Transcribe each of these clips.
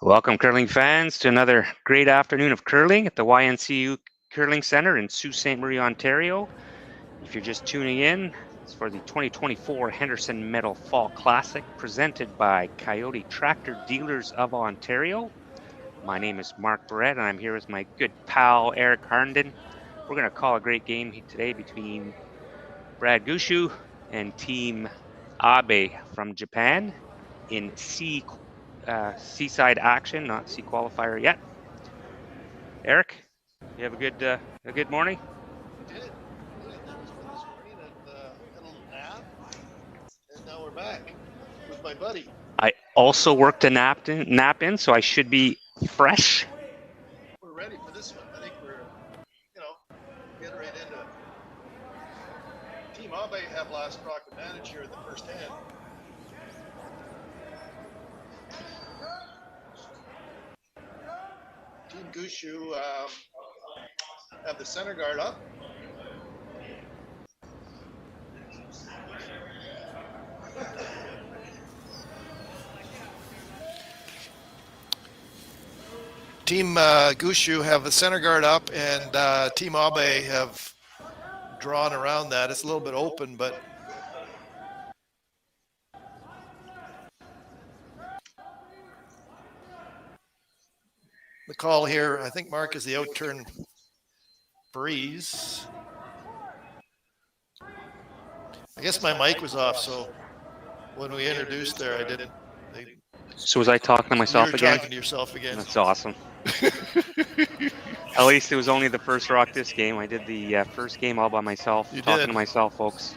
Welcome, curling fans, to another great afternoon of curling at the YNCU Curling Center in Sault Ste. Marie, Ontario. If you're just tuning in, it's for the 2024 Henderson Medal Fall Classic presented by Kioti Tractor Dealers of Ontario. My name is Marc Barrette, and I'm here with my good pal, Eric Harnden. We're going to call a great game today between Brad Gushue and Team Abe from Japan in seaside action, not sea qualifier yet. Eric, you have a good morning? I did. That was good this morning, and had a little nap, and now we're back with my buddy. I also worked a nap in, so I should be fresh. We're ready for this one. I think we're, getting right into it. Team Abe have last rock advantage here in the first hand. Team Gushue have the center guard up. Team Gushue have the center guard up, and Team Abe have drawn around that. It's a little bit open, but the call here, I think, Marc, is the out-turn breeze. I guess my mic was off, so when we introduced there, I didn't. So was I talking to myself again? You're talking to yourself again. That's awesome. At least it was only the first rock this game. I did the first game all by myself, talking to myself, folks.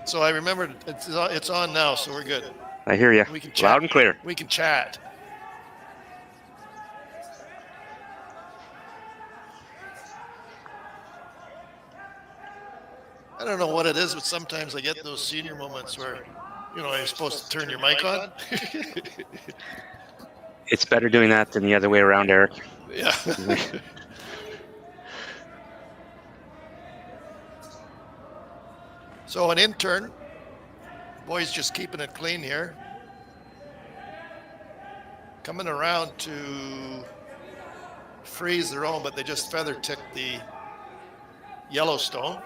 So I remembered it's on now, so we're good. I hear you. We can chat. Loud and clear. We can chat. I don't know what it is, but sometimes I get those senior moments where, you're supposed to turn your mic on. It's better doing that than the other way around, Eric. Yeah. So an intern. Boys just keeping it clean here. Coming around to freeze their own, but they just feather ticked the Yellowstone.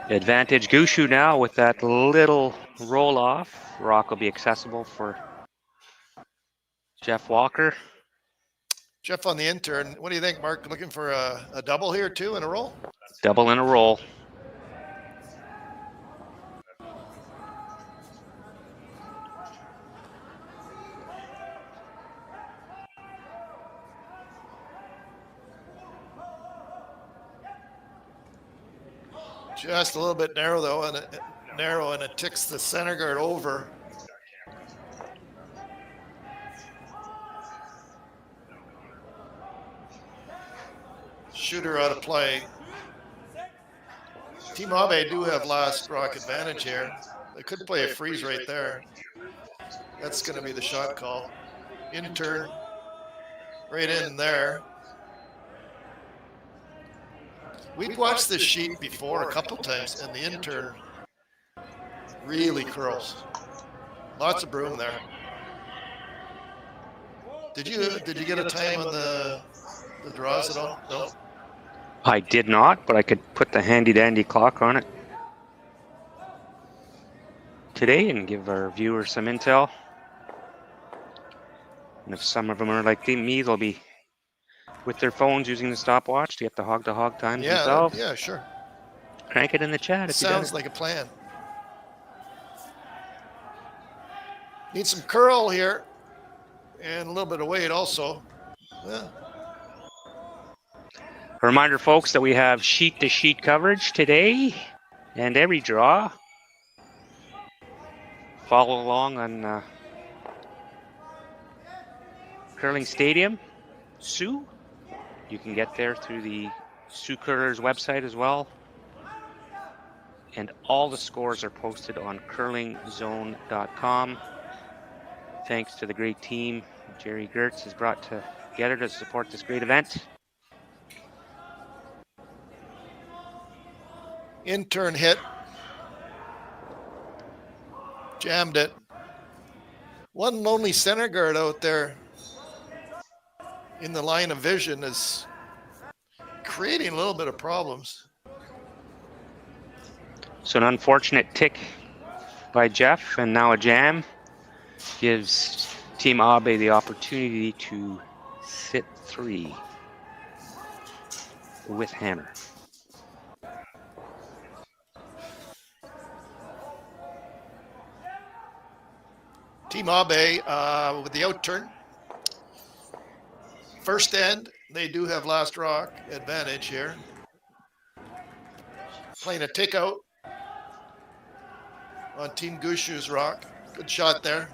Advantage Gushue now with that little roll off. Rock will be accessible for Jeff Walker. Jeff on the intern. What do you think, Marc? Looking for a double here too in a roll? Double in a roll. Just a little bit narrow though, and it ticks the center guard over. Shooter out of play. Team Abe do have last rock advantage here. They could play a freeze right there. That's going to be the shot call. Intern right in there. We've watched this sheet before a couple times, and the intern really curls. Lots of broom there. Did you get a time on the draws at all? No. I did not, but I could put the handy dandy clock on it today and give our viewers some intel. And if some of them are like me, they'll be with their phones using the stopwatch to get the hog-to-hog time themselves. Yeah, sure. Crank it in the chat if Sounds like a plan. Need some curl here and a little bit of weight also. Yeah. A reminder, folks, that we have sheet-to-sheet coverage today and every draw. Follow along on Curling Stadium, Sault. You can get there through the Sault Curlers website as well. And all the scores are posted on curlingzone.com. Thanks to the great team Jerry Gertz has brought together to support this great event. Intern hit. Jammed it. one lonely center guard out there in the line of vision is creating a little bit of problems. So an unfortunate tick by Jeff, and now a jam gives Team Abe the opportunity to sit 3 with hammer. Team Abe with the outturn. First end, they do have last rock advantage here. Playing a takeout on Team Gushue's rock. Good shot there.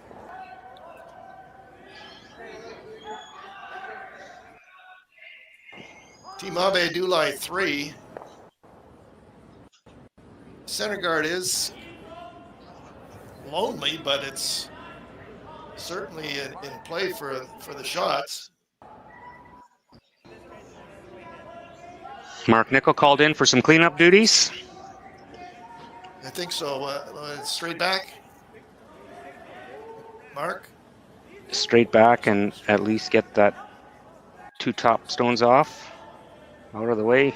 Team Abe do lie 3. Center guard is lonely, but it's certainly in play for the shots. Mark Nickel called in for some cleanup duties. I think so. Straight back. Mark? Straight back and at least get that 2 top stones off, out of the way.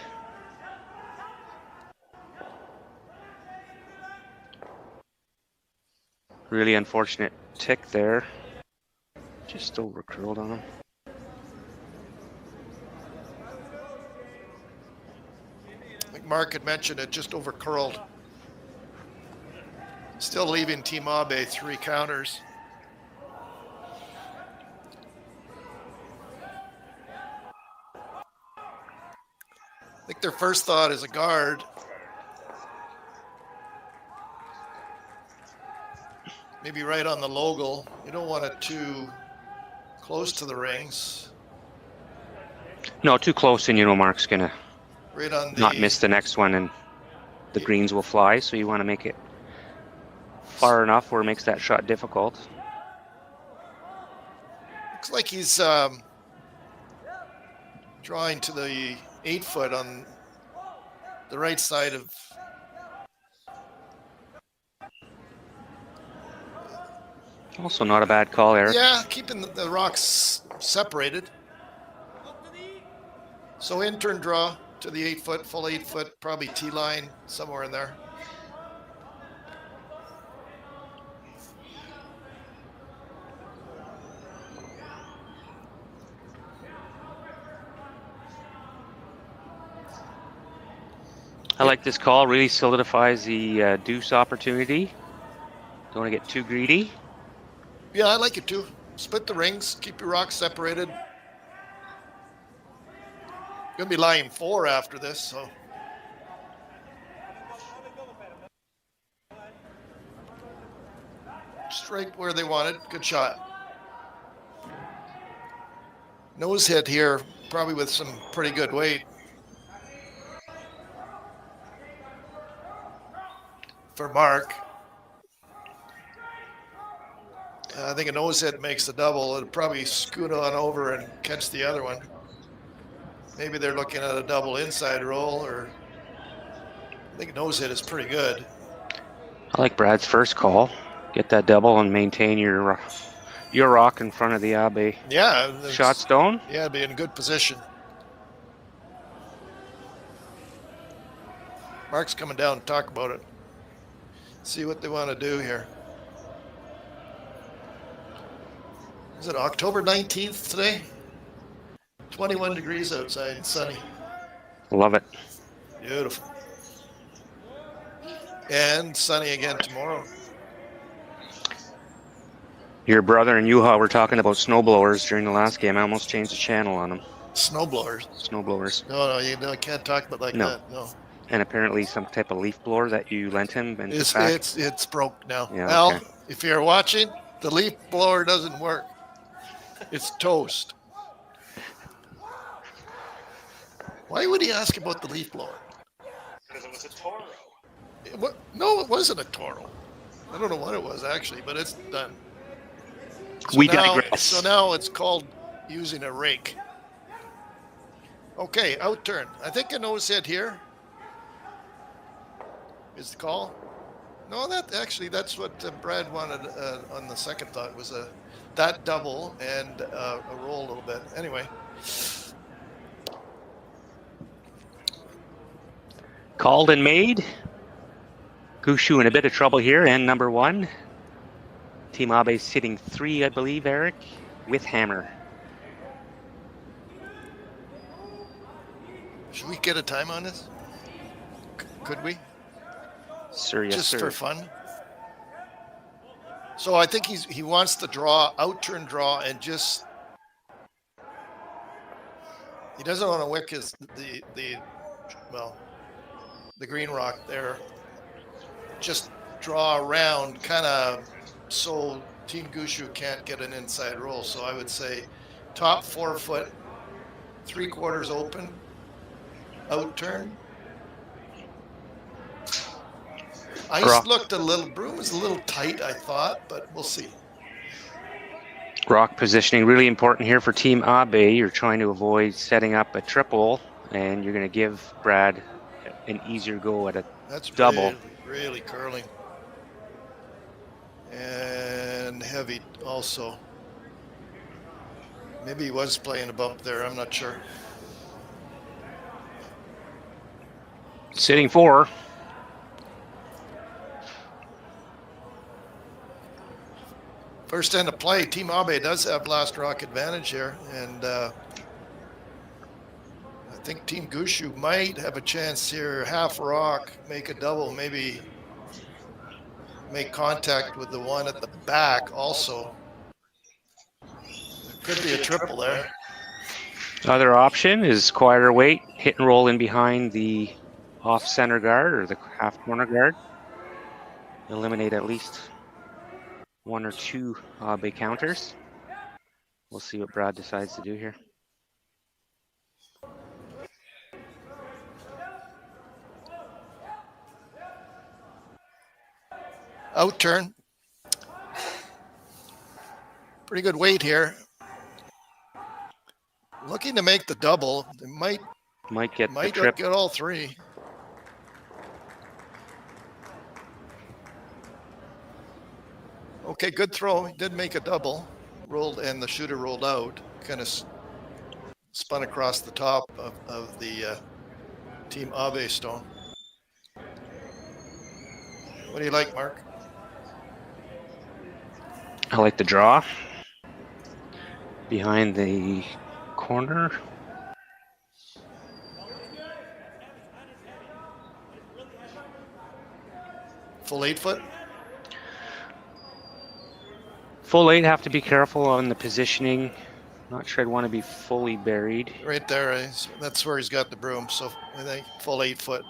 Really unfortunate tick there. Just over curled on him. I think Mark had mentioned it, just over curled. Still leaving Team Abe 3 counters. I think their first thought is a guard. Maybe right on the logo. You don't want it too close to the rings. No, too close and Mark's gonna right on not miss the next one and the greens will fly, so you want to make it far enough where it makes that shot difficult. Looks like he's drawing to the 8-foot on the right side of Also not a bad call, Eric. Yeah, keeping the rocks separated. So in turn draw to the 8-foot, full 8-foot, probably T-line somewhere in there. I like this call. Really solidifies the deuce opportunity. Don't want to get too greedy. Yeah, I like it too. Split the rings, keep your rocks separated. Gonna be lying 4 after this, so. Straight where they wanted. Good shot. Nose hit here, probably with some pretty good weight. For Marc. I think a nose hit makes the double. It'll probably scoot on over and catch the other one. Maybe they're looking at a double inside roll, or I think a nose hit is pretty good. I like Brad's first call. Get that double and maintain your rock in front of the Abe shot stone. Yeah, be in good position. Marc's coming down to talk about it. See what they want to do here. Is it October 19th today? 21 degrees outside and sunny. Love it. Beautiful. And sunny again tomorrow. Your brother and Yuha were talking about snowblowers during the last game. I almost changed the channel on them. Snowblowers? Snowblowers. No, you can't talk about like that. No. And apparently some type of leaf blower that you lent him. And it's broke now. Yeah, Al, okay. If you're watching, the leaf blower doesn't work. It's toast. Why would he ask about the leaf blower? Because it was a Toro. No, it wasn't a Toro. I don't know what it was actually, but it's done. So We now, digress. So now it's called using a rake. Okay, outturn. I think a nose hit here is the call. No, that's what Brad wanted on the second thought was that double and a roll a little bit. Anyway. Called and made. Gushue in a bit of trouble here, and number 1. Team Abe sitting 3, I believe, Eric, with hammer. Should we get a time on this? Could we? Sir, yes, Just sir. for fun. So I think he wants to draw, out-turn draw, and just he doesn't want to wick the green rock there. Just draw around, kind of, so Team Gushue can't get an inside roll. So I would say top 4 foot, 3/4 open, out-turn. Ice looked broom was a little tight, I thought, but we'll see. Rock positioning really important here for Team Abe. You're trying to avoid setting up a triple, and you're going to give Brad an easier go at a double. That's really curling. And heavy also. Maybe he was playing a bump there, I'm not sure. Sitting 4. First end of play, Team Abe does have last rock advantage here, and I think Team Gushue might have a chance here, half rock, make a double, maybe make contact with the one at the back also. There could be a triple there. Other option is quieter weight, hit and roll in behind the off-center guard or the half-corner guard. Eliminate at least 1 or 2 Abe counters. We'll see what Brad decides to do here. Out turn. Pretty good weight here. Looking to make the double. They might get the trip. Get all 3. Okay, good throw. He did make a double. Rolled, and the shooter rolled out. Kind of spun across the top of the Team Abe stone. What do you like, Marc? I like the draw. Behind the corner. Full 8 foot? Full 8, have to be careful on the positioning. Not sure I'd want to be fully buried. Right there, that's where he's got the broom. So I think full 8 foot.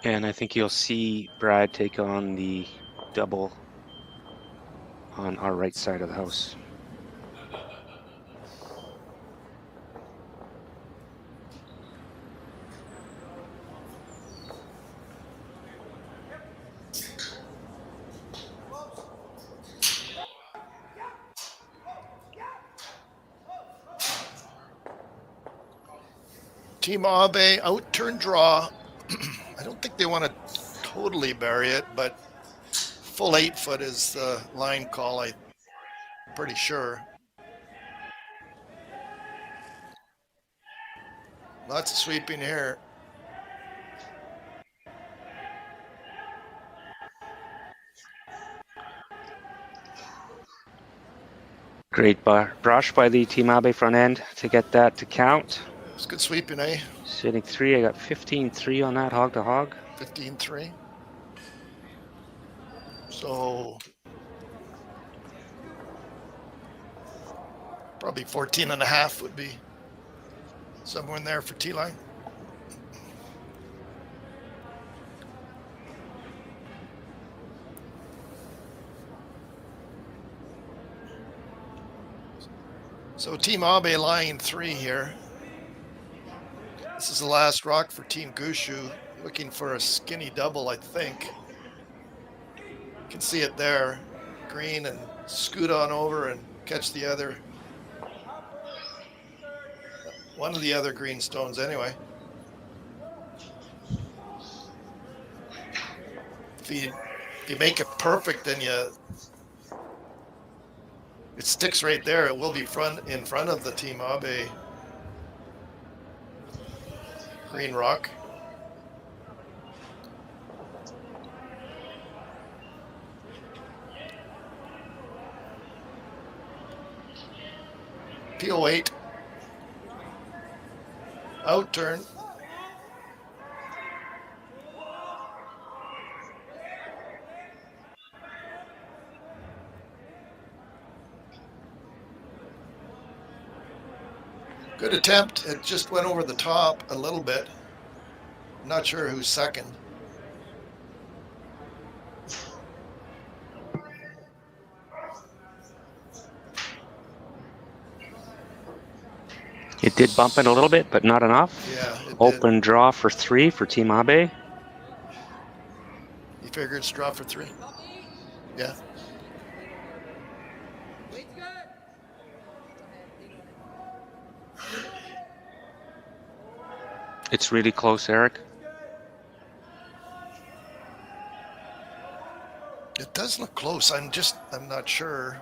And I think you'll see Brad take on the double on our right side of the house. Team Abe, out-turn draw. I don't think they want to totally bury it, but full 8 foot is the line call, I'm pretty sure. Lots of sweeping here. Great brush by the Team Abe front end to get that to count. It's good sweeping, eh? Sitting 3, I got 15-3 on that hog to hog. 15-3. So probably 14.5 would be somewhere in there for T-line. So Team Abe line 3 here. This is the last rock for Team Gushue, looking for a skinny double, I think. You can see it there, green, and scoot on over and catch the other, one of the other green stones anyway. if you make it perfect, then it sticks right there. It will be in front of the Team Abe green rock. PO8. Out turn. Good attempt. It just went over the top a little bit. Not sure who's second. It did bump it a little bit, but not enough. Yeah, it Open draw for 3 for Team Abe. You figure it's draw for 3? Yeah. It's really close, Eric. It does look close. I'm not sure.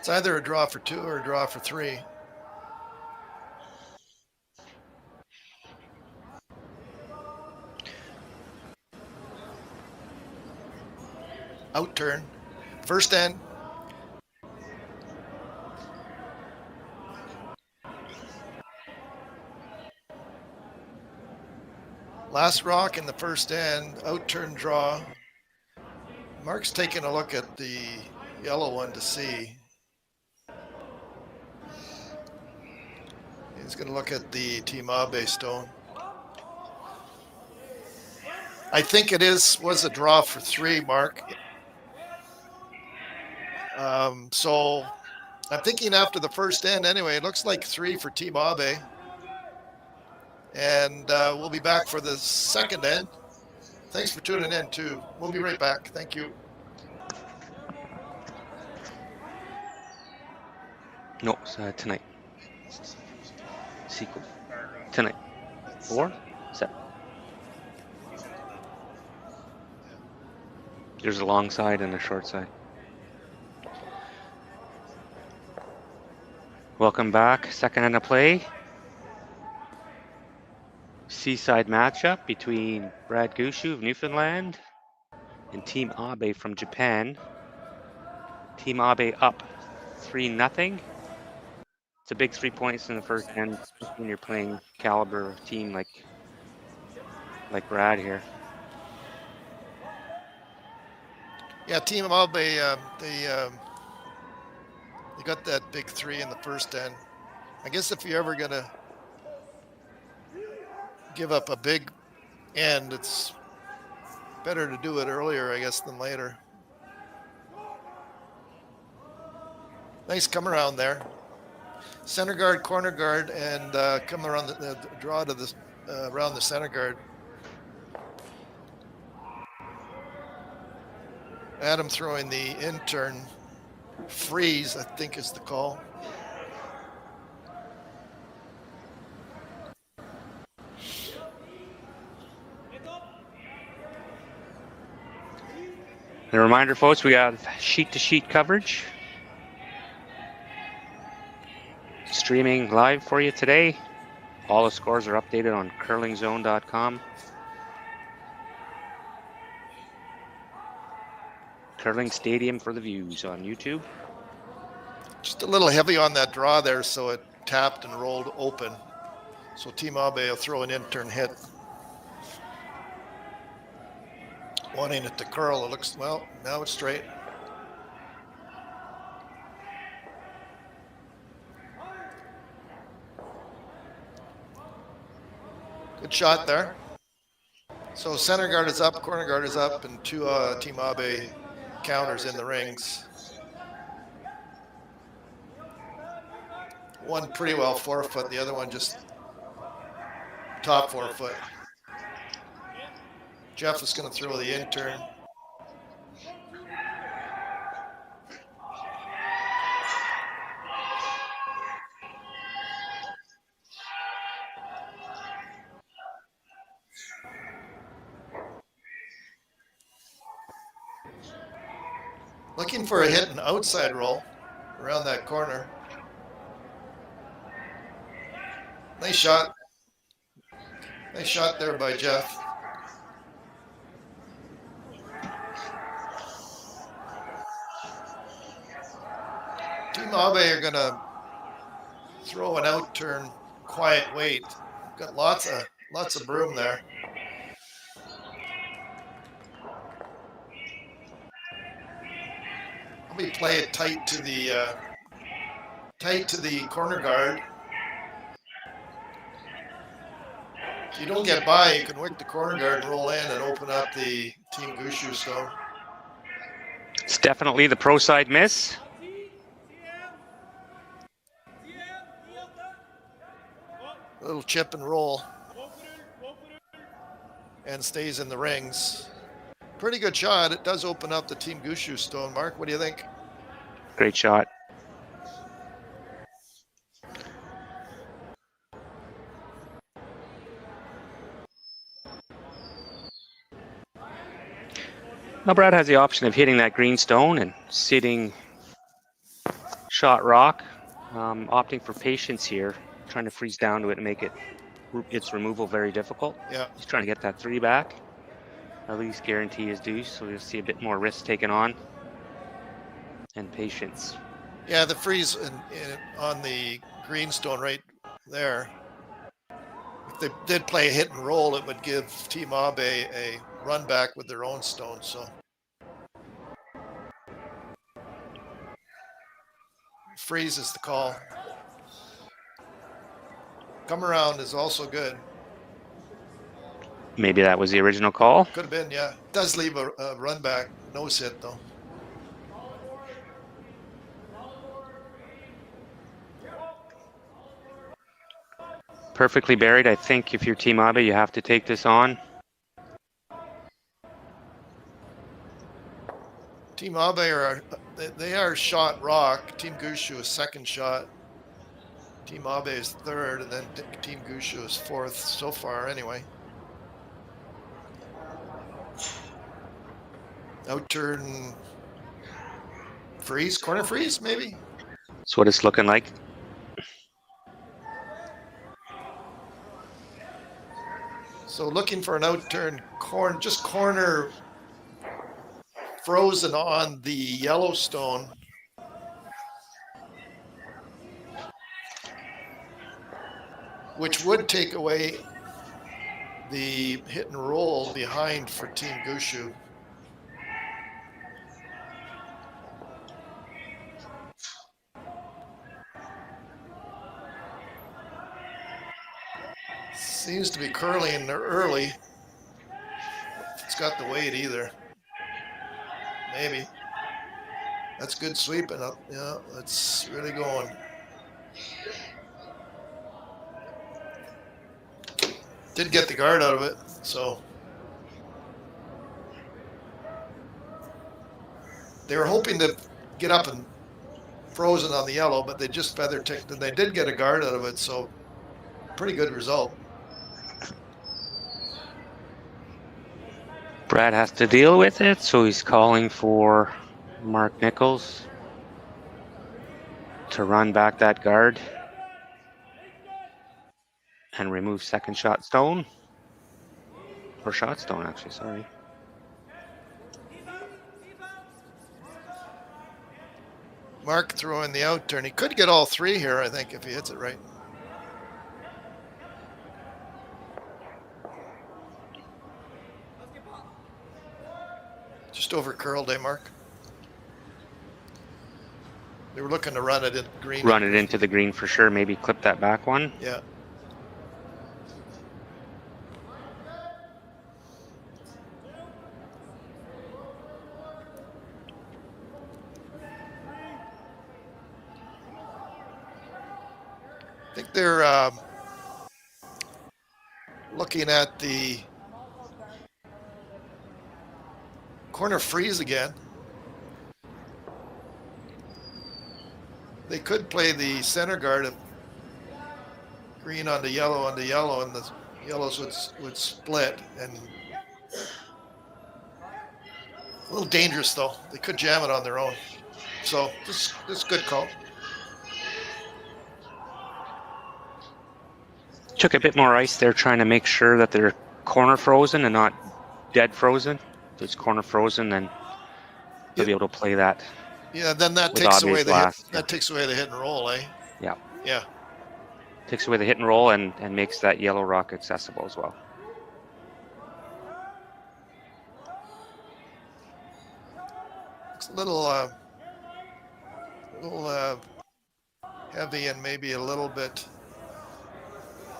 It's either a draw for 2 or a draw for 3. Out turn. First end. Last rock in the first end. Out turn draw. Marc's taking a look at the yellow one to see. He's going to look at the Team Abe stone. I think it was a draw for 3, Marc. So I'm thinking after the first end anyway, it looks like 3 for Team Abe. And we'll be back for the second end. Thanks for tuning in too. We'll be right back. Thank you. No, tonight. Sequel. Tonight. 4, 7. There's a long side and a short side. Welcome back. Second end of play. Seaside matchup between Brad Gushue of Newfoundland and Team Abe from Japan. Team Abe up 3-0. It's a big 3 points in the first end when you're playing caliber team like Brad here. Yeah, Team Abe, they got that big 3 in the first end. I guess if you're ever gonna give up a big end, it's better to do it earlier, I guess, than later. Nice come around there. Center guard, corner guard, and come around the draw to the around the center guard. Adam throwing the intern freeze, I think is the call. And a reminder, folks, we got sheet-to-sheet coverage streaming live for you today. All the scores are updated on curlingzone.com. Curling Stadium for the Views on YouTube. Just a little heavy on that draw there, so it tapped and rolled open. So Team Abe will throw an intern hit. Wanting it to curl, it looks, well, now it's straight. Good shot there. So center guard is up, corner guard is up, and 2 Team Abe counters in the rings. One pretty well 4-foot, the other one just top 4-foot. Jeff is going to throw the intern. Looking for a hit and outside roll around that corner. Nice shot. Nice shot there by Jeff. Team Abe are going to throw an out turn, quiet wait. Got lots of broom there. Probably play it tight to the corner guard. If you don't get by, you can wick the corner guard and roll in and open up the Team Gushue stone. It's definitely the pro side miss. A little chip and roll. And stays in the rings. Pretty good shot. It does open up the Team Gushue stone. Mark, what do you think? Great shot. Now Brad has the option of hitting that green stone and sitting shot rock, opting for patience here, trying to freeze down to it and make its removal very difficult. Yeah. He's trying to get that 3 back. At least guarantee his deuce, so you'll see a bit more risk taken on. And patience. Yeah, the freeze on the green stone right there. If they did play a hit and roll, it would give Team Abe a run back with their own stone. So freeze is the call. Come around is also good. Maybe that was the original call. Could have been, yeah. It does leave a run back, no sit though. Perfectly buried. I think if you're Team Abe, you have to take this on. Team Abe they are shot rock. Team Gushue is second shot. Team Abe is third, and then Team Gushue is fourth so far anyway. Out turn freeze, corner freeze maybe? That's what it's looking like. So looking for an out turn corner frozen on the Yellowstone. Which would take away the hit and roll behind for Team Gushue. Seems to be curling early. It's got the weight either. Maybe. That's good sweeping up. Yeah, that's really going. Did get the guard out of it, so. They were hoping to get up and frozen on the yellow, but they just feather ticked, and they did get a guard out of it, so pretty good result. Brad has to deal with it, so he's calling for Mark Nichols to run back that guard and remove second shot stone. Or shot stone, actually, sorry. Marc throwing the out turn. He could get all 3 here, I think, if he hits it right. Just over curled, Marc? They were looking to run it in green. Run it into the green for sure. Maybe clip that back one. Yeah. I think they're looking at the corner freeze again. They could play the center guard of green onto yellow, and the yellows would split. And A little dangerous though. They could jam it on their own. So this good call. Took a bit more ice there, trying to make sure that they're corner frozen and not dead frozen. If it's corner frozen, then they'll be able to play that. Yeah, then that with takes away Abe's the last, hit, that takes away the hit and roll, eh? Yeah. Yeah. Takes away the hit and roll and makes that yellow rock accessible as well. It's a little heavy and maybe a little bit.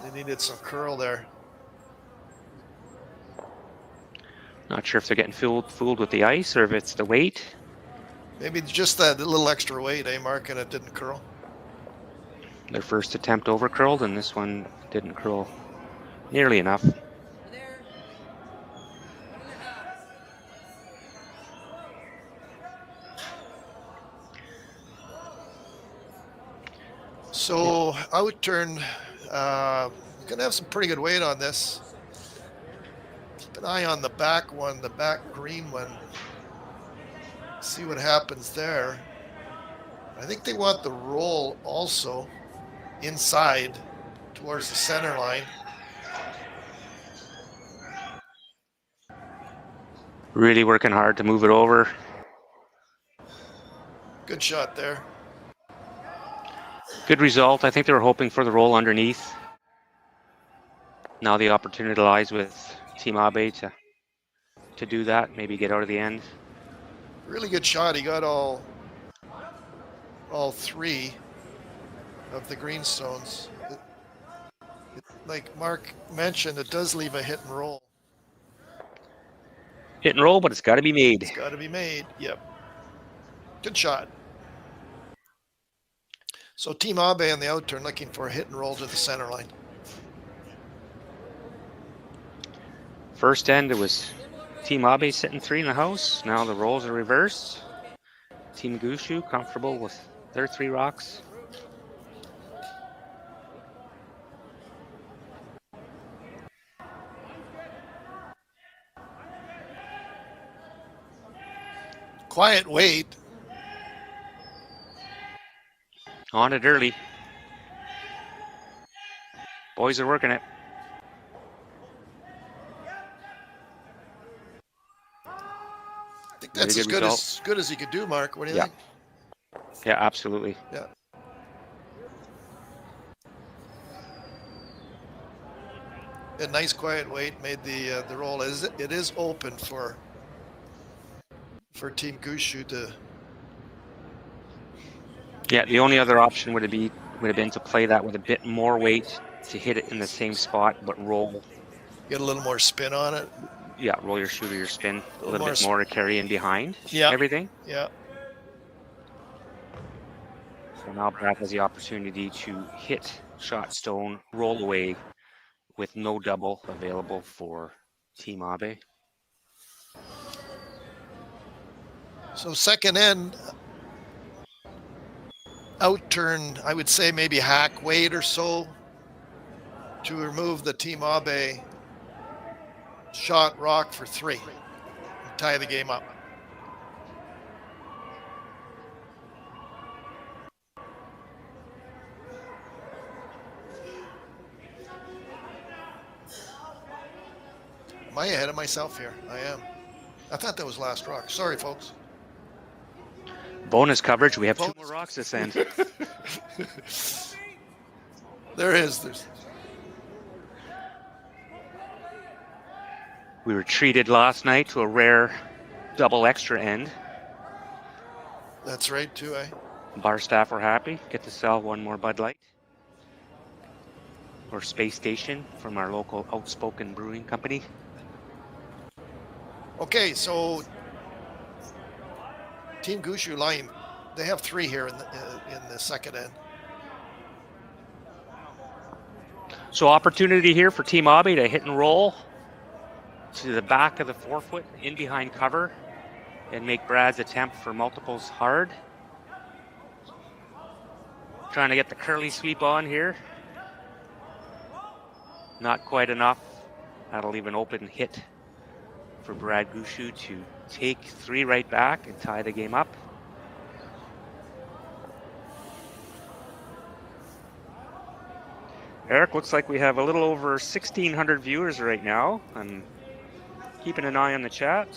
They needed some curl there. Not sure if they're getting fooled with the ice or if it's the weight. Maybe just that little extra weight, eh, Marc, and it didn't curl. Their first attempt over curled, and this one didn't curl nearly enough. So outturn, gonna have some pretty good weight on this. Keep an eye on the back one, the back green one. See what happens there. I think they want the roll also inside towards the center line. Really working hard to move it over. Good shot there. Good result. I think they were hoping for the roll underneath. Now the opportunity lies with Team Abe to do that, maybe get out of the end. Really good shot. He got all three of the greenstones. Like Marc mentioned, it does leave a hit and roll. Hit and roll, but it's got to be made. It's got to be made. Yep. Good shot. So Team Abe on the outturn looking for a hit and roll to the center line. First end, it was Team Abe sitting 3 in the house. Now the rolls are reversed. Team Gushue comfortable with their 3 rocks. Quiet wait. On it early. Boys are working it. I think that's as good as he could do, Marc. What do you think? Yeah, absolutely. Yeah. A nice quiet wait made the roll. It is open for Team Gushue to. Yeah, the only other option would have been to play that with a bit more weight to hit it in the same spot, but roll. Get a little more spin on it. Yeah, roll your shoot or your spin a little bit more to carry in behind everything. Yeah. So now Barrette has the opportunity to hit shot stone, roll away with no double available for Team Abe. So second end, outturn, I would say maybe hack weight or so to remove the Team Abe shot rock for 3 and tie the game up. Am I ahead of myself here? I am. I thought that was last rock. Sorry, folks. Bonus coverage. We have 2 more rocks this end. There's. We were treated last night to a rare double extra end. That's right, too, eh? Bar staff were happy. Get to sell 1 more Bud Light. Or Space Station from our local Outspoken Brewing Company. Okay, so Team Gushue line, they have 3 here in the second end. So opportunity here for Team Abe to hit and roll to the back of the 4-foot, in behind cover, and make Brad's attempt for multiples hard. Trying to get the curly sweep on here. Not quite enough. That'll leave an open hit for Brad Gushue to take 3 right back and tie the game up. Eric, looks like we have a little over 1,600 viewers right now. I'm keeping an eye on the chat.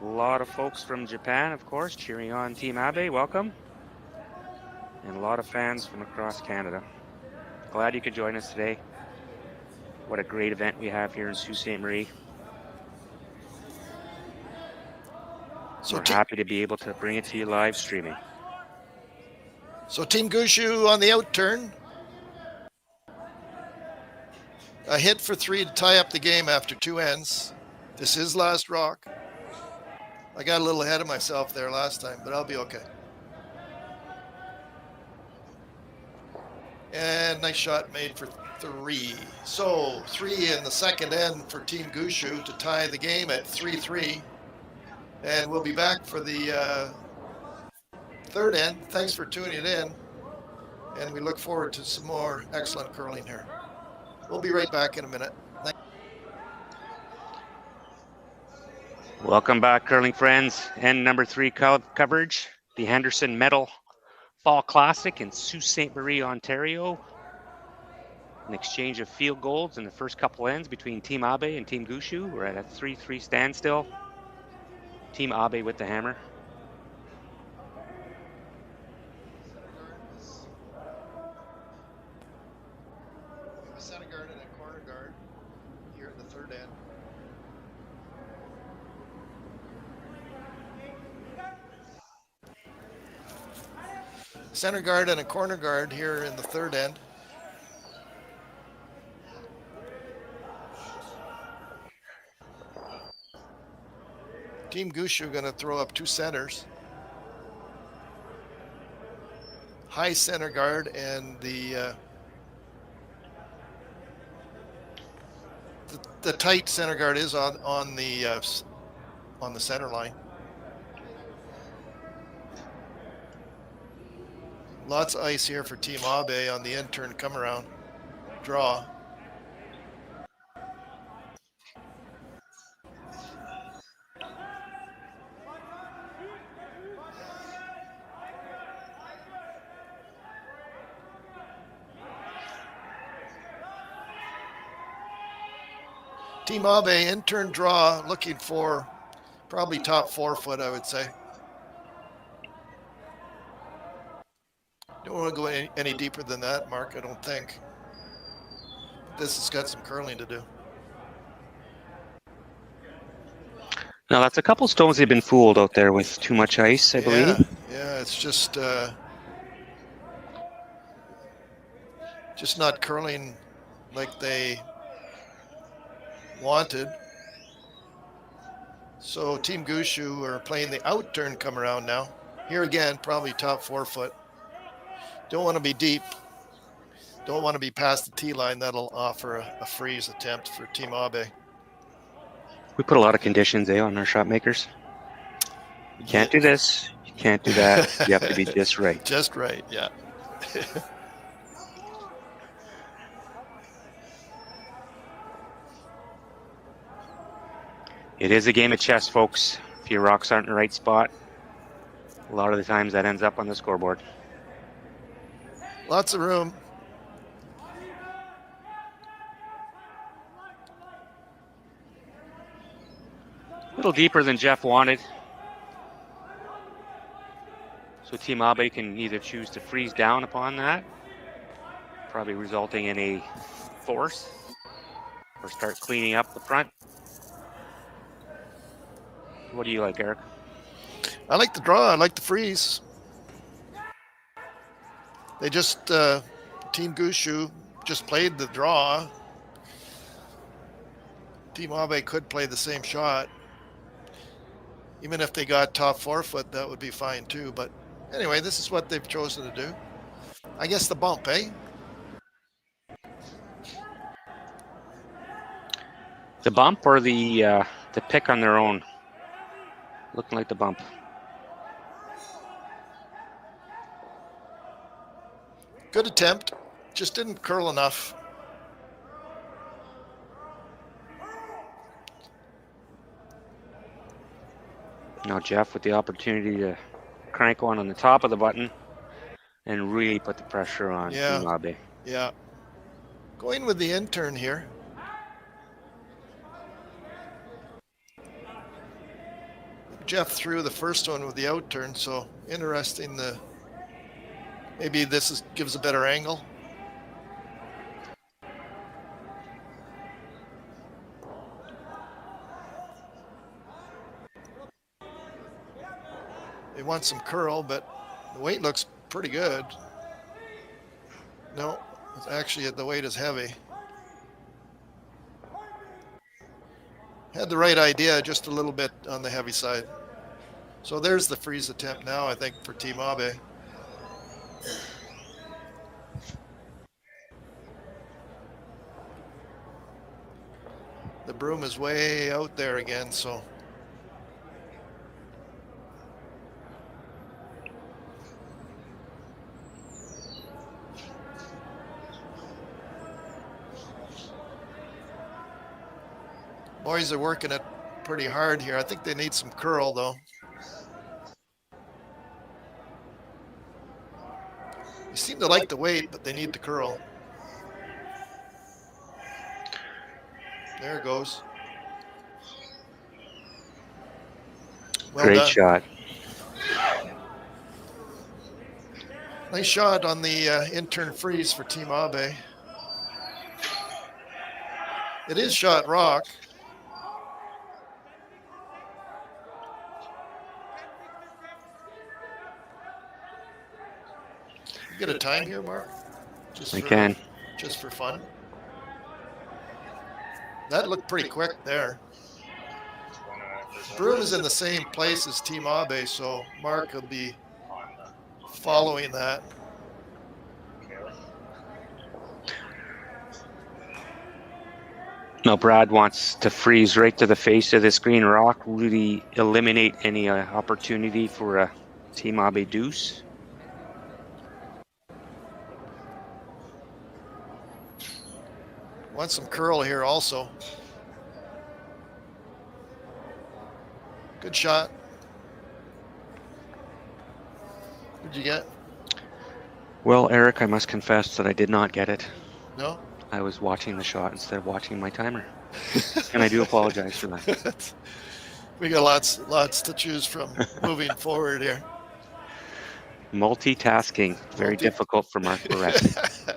A lot of folks from Japan, of course, cheering on Team Abe. Welcome. And a lot of fans from across Canada. Glad you could join us today. What a great event we have here in Sault Ste. Marie. So we're happy to be able to bring it to you live streaming. So Team Gushue on the out turn. A hit for 3 to tie up the game after 2 ends. This is last rock. I got a little ahead of myself there last time, but I'll be okay. And nice shot made for 3. So 3 in the second end for Team Gushue to tie the game at 3-3. And we'll be back for the third end. Thanks for tuning in. And we look forward to some more excellent curling here. We'll be right back in a minute. Welcome back, curling friends. End number 3 coverage. The Henderson Medal Fall Classic in Sault Ste. Marie, Ontario. An exchange of field goals in the first couple ends between Team Abe and Team Gushue. We're at a 3-3 standstill. Team Abe with the hammer. A center guard and a corner guard here in the third end. Center guard and a corner guard here in the third end. Team Gushue going to throw up 2 centers. High center guard and the tight center guard is on the center line. Lots of ice here for Team Abe on the end turn come around draw. Team Abe in turn draw, looking for probably top 4 foot, I would say. Don't want to go any deeper than that, Mark, I don't think. This has got some curling to do. Now, that's a couple stones they've been fooled out there with too much ice, I believe. Yeah, it's just not curling like they wanted. So Team Gushue are playing the out turn come around now. Here again, probably top 4 foot. Don't want to be deep. Don't want to be past the tee line. That'll offer a freeze attempt for Team Abe. We put a lot of conditions on our shot makers. You can't do this. You can't do that. You have to be just right. Just right, yeah. It is a game of chess, folks. If your rocks aren't in the right spot, a lot of the times that ends up on the scoreboard. Lots of room. A little deeper than Jeff wanted. So Team Abe can either choose to freeze down upon that, probably resulting in a force, or start cleaning up the front. What do you like, Eric? I like the draw. I like the freeze. They just, Team Gushue just played the draw. Team Abe could play the same shot. Even if they got top 4 foot, that would be fine too. But anyway, this is what they've chosen to do. I guess the bump, eh? The bump or the pick on their own? Looking like the bump. Good attempt. Just didn't curl enough. Now Jeff with the opportunity to crank one on the top of the button and really put the pressure on Yeah. Team Abe. Yeah. Going with the intern here. Jeff threw the first one with the out turn, so interesting. Maybe this gives a better angle. They want some curl, but the weight looks pretty good. No, it's actually the weight is heavy. Had the right idea, just a little bit on the heavy side. So there's the freeze attempt now, I think, for Team Abe. The broom is way out there again, so. Boys are working it pretty hard here. I think they need some curl, though. They seem to like the weight, but they need the curl. There it goes. Well Great done. shot. Nice shot on the intern freeze for Team Abe. It is shot rock. You get a time here, Marc? I can. Just for fun. That looked pretty quick there. Broom is in the same place as Team Abe, so Marc will be following that. No, Brad wants to freeze right to the face of this green rock, really eliminate any opportunity for a Team Abe deuce. Want some curl here also. Good shot. What'd you get? Well, Eric, I must confess that I did not get it. No? I was watching the shot instead of watching my timer. And I do apologize for that. We got lots to choose from moving forward here. Multitasking, very difficult for Marc Barrette.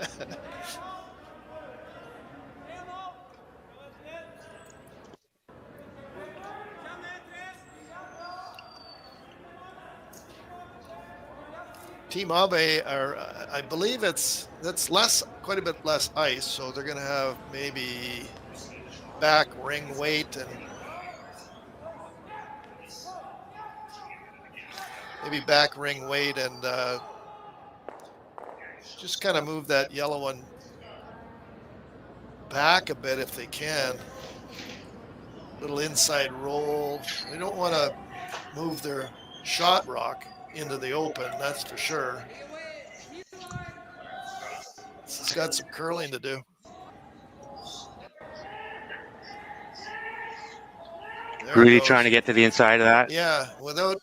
Team Abe are, I believe that's quite a bit less ice, so they're going to have maybe back ring weight and just kind of move that yellow one back a bit if they can. Little inside roll. They don't want to move their shot rock into the open, that's for sure. It's got some curling to do. Really trying to get to the inside of that. Yeah, without.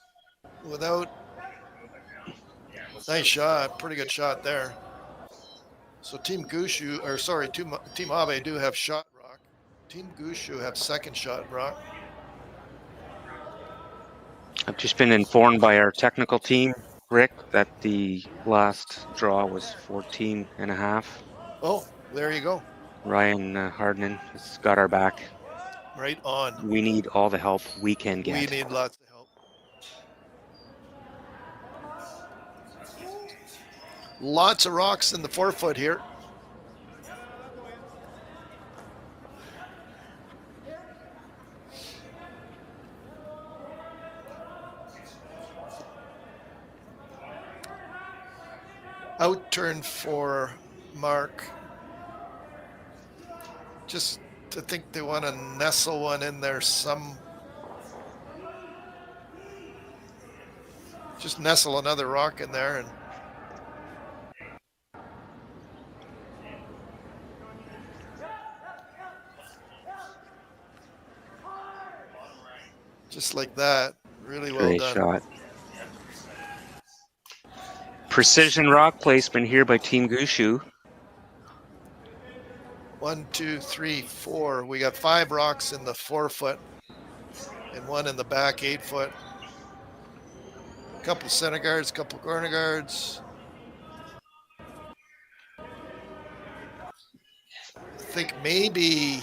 Nice shot, pretty good shot there. So Team Gushue, or sorry, Team Abe do have shot rock. Team Gushue have second shot rock. I've just been informed by our technical team, Rick, that the last draw was 14.5. Oh, there you go. Ryan Harnden has got our back. Right on. We need all the help we can get. We need lots of help. Lots of rocks in the forefoot here. Out turn for Marc. Just to think they want to nestle one in there just nestle another rock in there and just like that, Really well Great done. shot. Precision rock placement here by Team Gushue. 1, 2, 3, 4. We got 5 rocks in the 4-foot and 1 in the back 8-foot. A couple center guards, a couple corner guards. I think maybe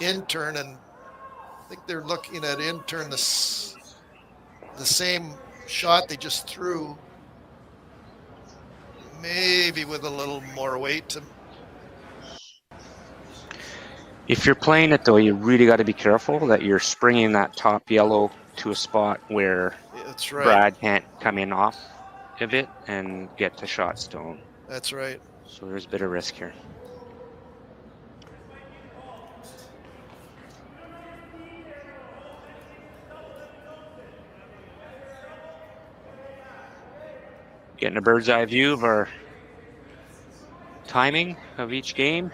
intern, and I think they're looking at intern the same shot they just threw, maybe with a little more weight to. If you're playing it though, you really got to be careful that you're springing that top yellow to a spot where That's right. Brad can't come in off of it and get to shot stone. That's right. So there's a bit of risk here. Getting a bird's eye view of our timing of each game.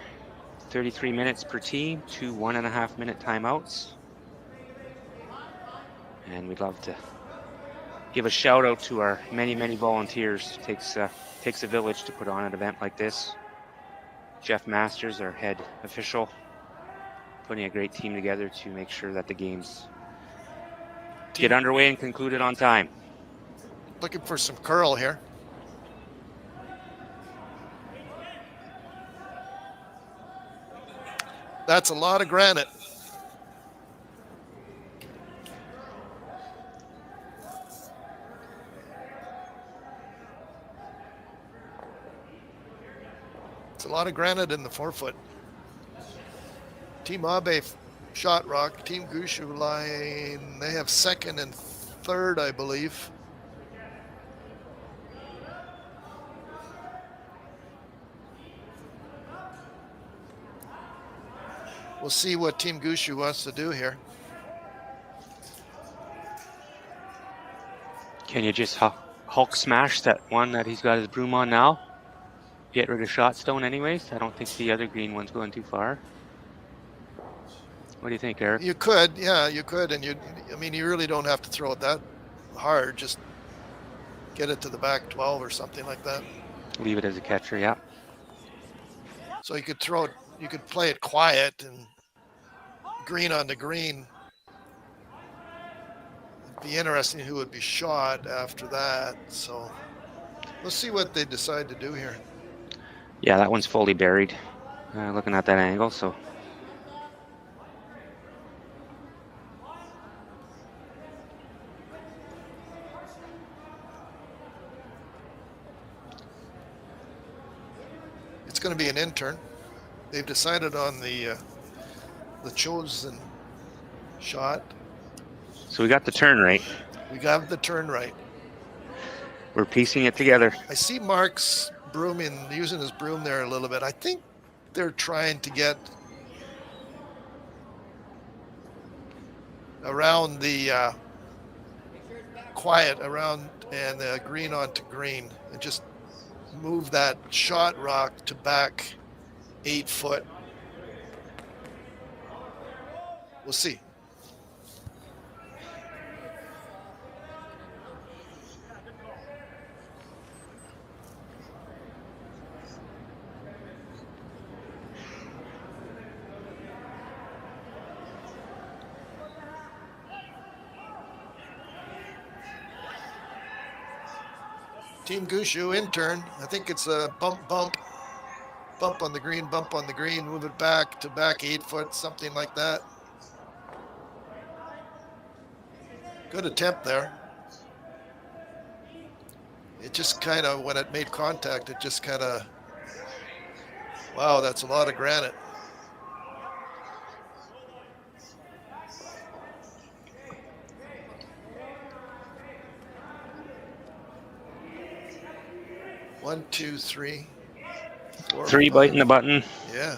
33 minutes per team, 2 1.5-minute timeouts. And we'd love to give a shout out to our many volunteers. It takes a village to put on an event like this. Jeff Masters, our head official, putting a great team together to make sure that the games get underway and concluded on time. Looking for some curl here. That's a lot of granite. It's a lot of granite in the 4-foot. Team Abe shot rock. Team Gushue line, they have 2nd and 3rd, I believe. We'll see what Team Gushue wants to do here. Can you just Hulk smash that one that he's got his broom on now? Get rid of shot stone anyways? I don't think the other green one's going too far. What do you think, Eric? You could, yeah, you could. And I mean, you really don't have to throw it that hard. Just get it to the back 12 or something like that. Leave it as a catcher, yeah. So you could throw it, you could play it quiet and green on the green. It'd be interesting who would be shot after that. So let's see what they decide to do here. Yeah, that one's fully buried. Looking at that angle, so. It's going to be an intern. They've decided on the chosen shot. So we got the turn right. We got the turn right. We're piecing it together. I see Marc's brooming, using his broom there a little bit. I think they're trying to get around the quiet around and the green onto green and just move that shot rock to back 8 foot. We'll see. Team Gushue intern. I think it's a bump on the green, move it back to back 8 foot, something like that. Good attempt there. It just kind of, when it made contact, it just kind of, wow, that's a lot of granite. One, two, three, four, 3 five. biting the button. Yeah.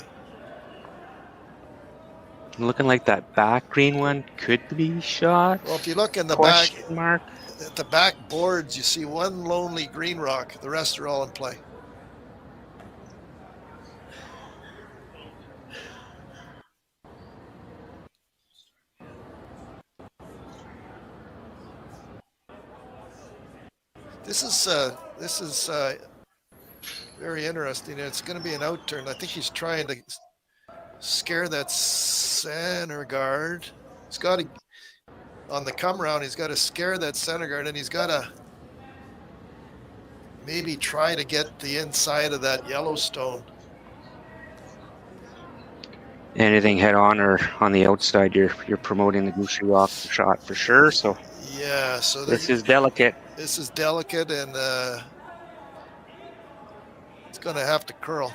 Looking like that back green one could be shot. Well, if you look in the Question back, mark. at the back boards, you see one lonely green rock. The rest are all in play. This is very interesting. It's going to be an out turn. I think he's trying to scare that center guard. He's got to, on the come round, he's got to scare that center guard, and he's got to maybe try to get the inside of that Yellowstone. Anything head on or on the outside, you're promoting the Gushue off the shot for sure. So yeah, so this is delicate. This is delicate, and it's going to have to curl.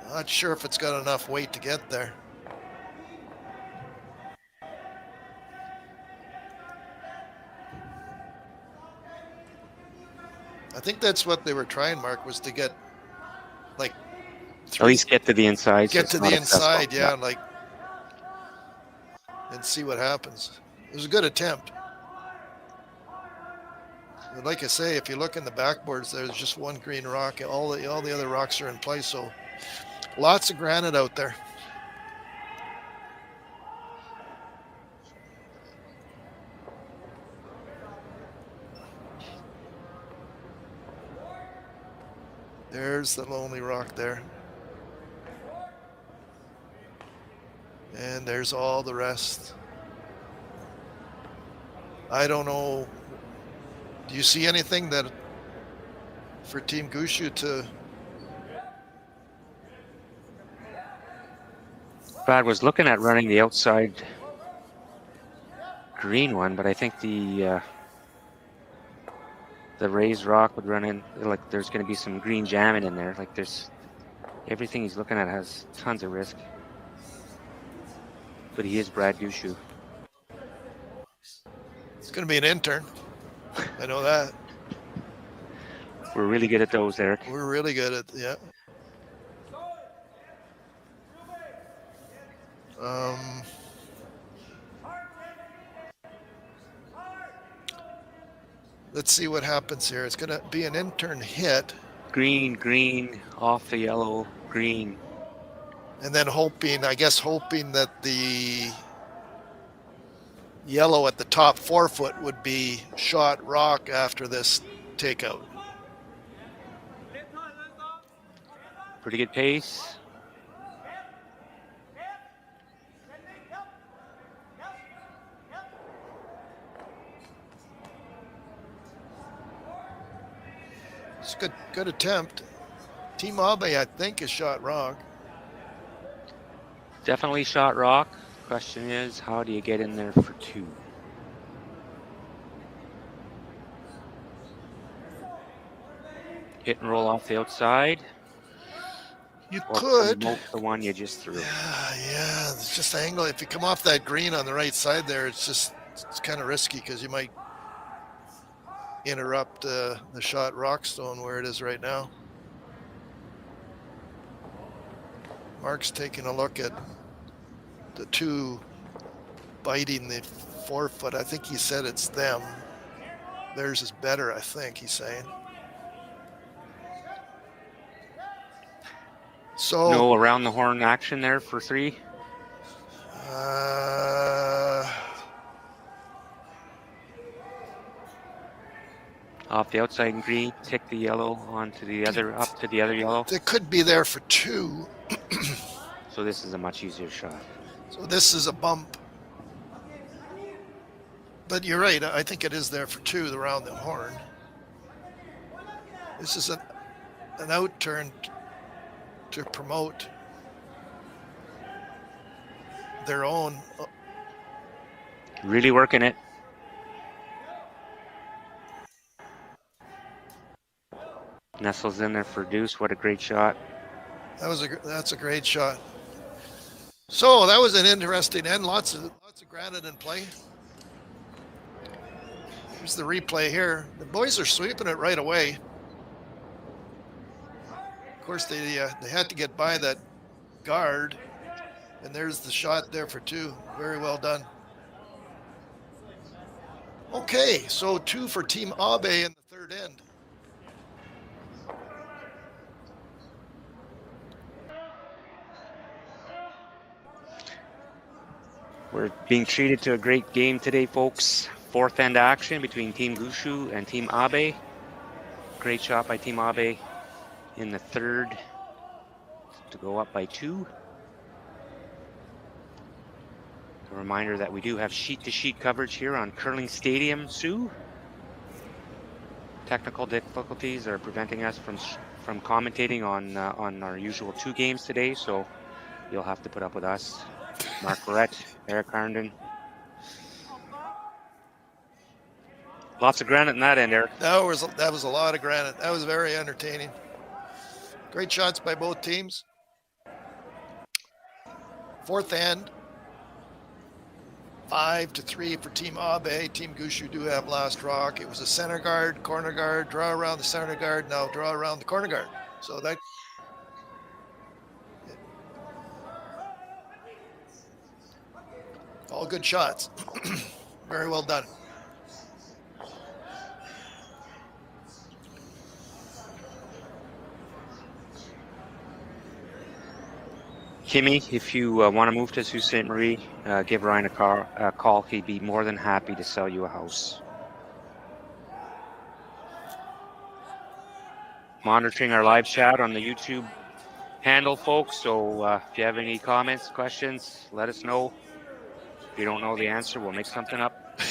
Not sure if it's got enough weight to get there. I think that's what they were trying, Mark, was to get like at least get to the inside. Get to the inside, yeah, like, and see what happens. It was a good attempt. But like I say, if you look in the backboards, there's just one green rock. All the other rocks are in place, so lots of granite out there. There's the lonely rock there. And there's all the rest. I don't know. Do you see anything that for Team Gushue to? Brad was looking at running the outside green one, but I think the raised rock would run in, like there's going to be some green jamming in there. Like there's everything he's looking at has tons of risk. But he is Brad Gushue. It's going to be an intern. I know that. We're really good at those, Eric. We're really good at, yeah. Let's see what happens here. It's going to be an intern hit. Green, green, off the yellow, green. And then hoping that the yellow at the top 4 foot would be shot rock after this takeout. Pretty good pace. It's a good attempt. Team Abe, I think, is shot rock. Definitely shot rock. Question is, how do you get in there for 2? Hit and roll off the outside. You or could. Promote the one you just threw. Yeah. It's just angle. If you come off that green on the right side there, it's kind of risky because you might interrupt the shot rock stone where it is right now. Marc's taking a look at the 2 biting the 4 foot. I think he said it's them. Theirs is better, I think he's saying. So no around the horn action there for 3. Off the outside and green, tick the yellow onto the other, up to the other yellow. It could be there for 2. So this is a much easier shot. So this is a bump. But you're right. I think it is there for 2 around the horn. This is an out turn to promote their own. Really working it. Nestles in there for deuce. What a great shot. That's a great shot. So that was an interesting end. Lots of granite in play. Here's the replay here. The boys are sweeping it right away. Of course, they had to get by that guard, and there's the shot there for 2. Very well done. Okay, so 2 for Team Abe in the third end. We're being treated to a great game today, folks. Fourth end action between Team Gushue and Team Abe. Great shot by Team Abe in the third to go up by 2. A reminder that we do have sheet-to-sheet coverage here on Curling Stadium, Sue. Technical difficulties are preventing us from commentating on our usual 2 games today, so you'll have to put up with us. Marc, Barrette, Eric Harnden. Lots of granite in that end, Eric. That was a lot of granite. That was very entertaining. Great shots by both teams. Fourth end, 5-3 for Team Abe. Team Gushue do have last rock. It was a center guard, corner guard, draw around the center guard, now draw around the corner guard. So that all good shots. Very well done. Kimmy, if you want to move to Sault Ste. Marie, give Ryan a call. He'd be more than happy to sell you a house. Monitoring our live chat on the YouTube handle, folks. So if you have any comments, questions, let us know. If you don't know the answer, we'll make something up.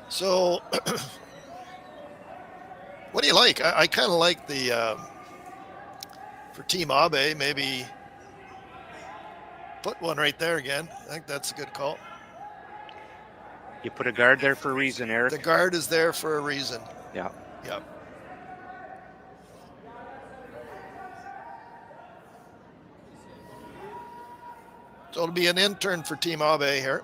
So, what do you like? I kind of like the, for Team Abe, maybe put one right there again. I think that's a good call. You put a guard there for a reason, Eric. The guard is there for a reason. Yeah. Yep. So it'll be an intern for Team Abe here.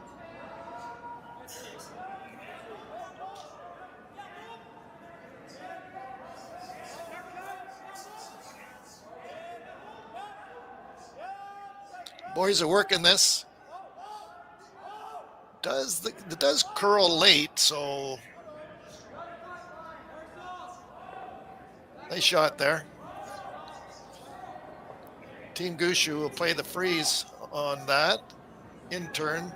Boys are working this. It does curl late, so nice shot there. Team Gushue will play the freeze on that. In turn,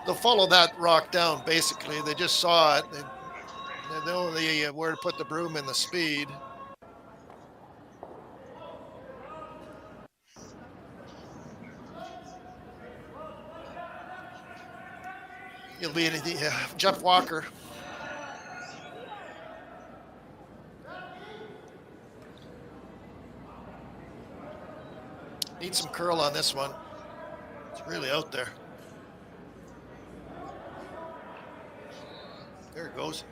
they'll follow that rock down. Basically, they just saw it. They know where to put the broom in the speed. It'll be Jeff Walker. Need some curl on this one. It's really out there. There it goes.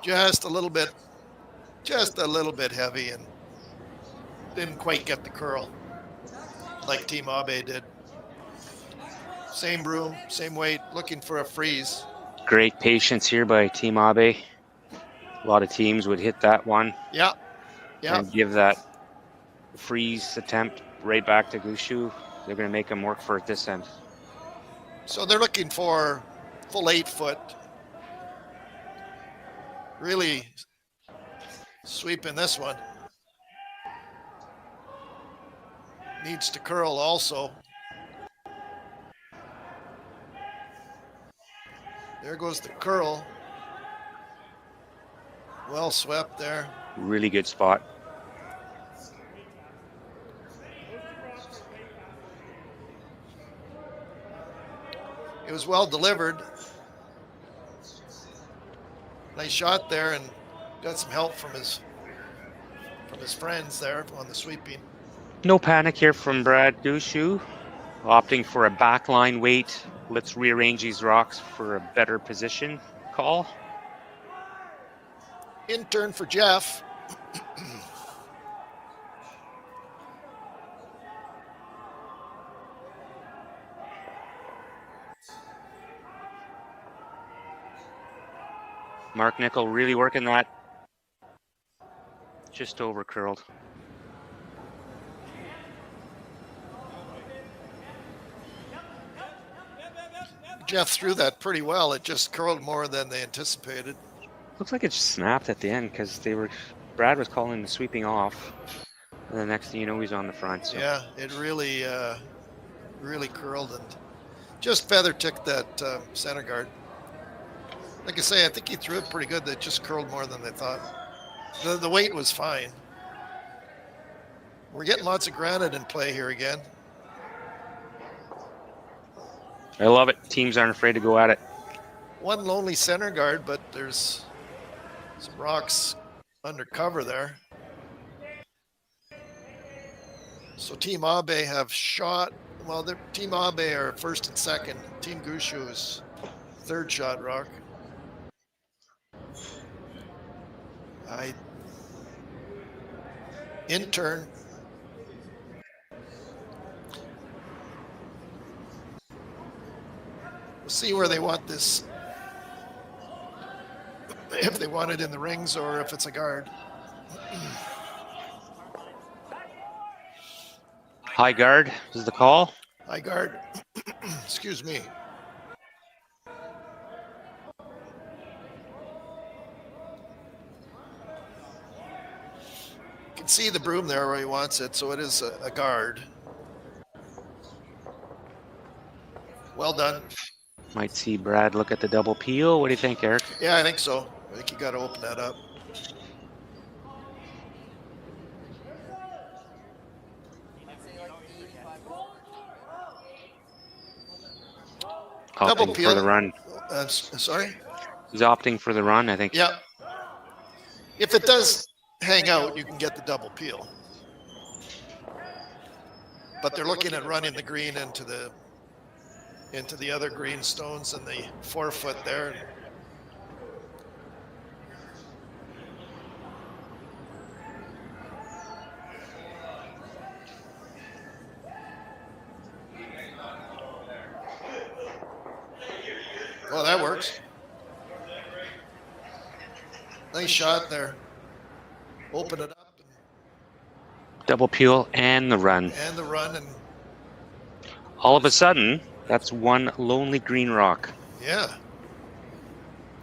Just a little bit heavy and didn't quite get the curl like Team Abe did. Same broom, same weight, looking for a freeze. Great patience here by Team Abe. A lot of teams would hit that one. Yeah. And give that freeze attempt right back to Gushue. They're going to make them work for it this end. So they're looking for full 8 foot. Really sweeping this one. Needs to curl also. There goes the curl. Well swept there. Really good spot. It was well delivered. Nice shot there, and got some help from his friends there on the sweeping. No panic here from Brad Gushue, opting for a backline wait. Let's rearrange these rocks for a better position call. Intern for Jeff. Mark Nickel really working that. Just over curled. Jeff threw that pretty well. It just curled more than they anticipated. Looks like it snapped at the end because Brad was calling the sweeping off. And the next thing you know, he's on the front. So. Yeah, it really, really curled and just feather ticked that center guard. Like I say, I think he threw it pretty good. They just curled more than they thought. The weight was fine. We're getting lots of granite in play here again. I love it. Teams aren't afraid to go at it. One lonely center guard, but there's some rocks under cover there. So Team Abe have shot. Well, Team Abe are first and second. Team Gushue is third shot rock. Intern. We'll see where they want this. If they want it in the rings or if it's a guard. High guard is the call. High guard. Excuse me. You can see the broom there where he wants it, so it is a guard. Well done. Might see Brad look at the double peel. What do you think, Eric? Yeah, I think so. I think you got to open that up. Opting for the run. Sorry? He's opting for the run, I think. Yeah. If it does hang out, you can get the double peel. But they're looking at running the green into the other green stones and the 4 foot there. Well, that works. Nice shot there. Open it up. Double peel and the run. And the run. And all of a sudden, that's one lonely green rock. Yeah.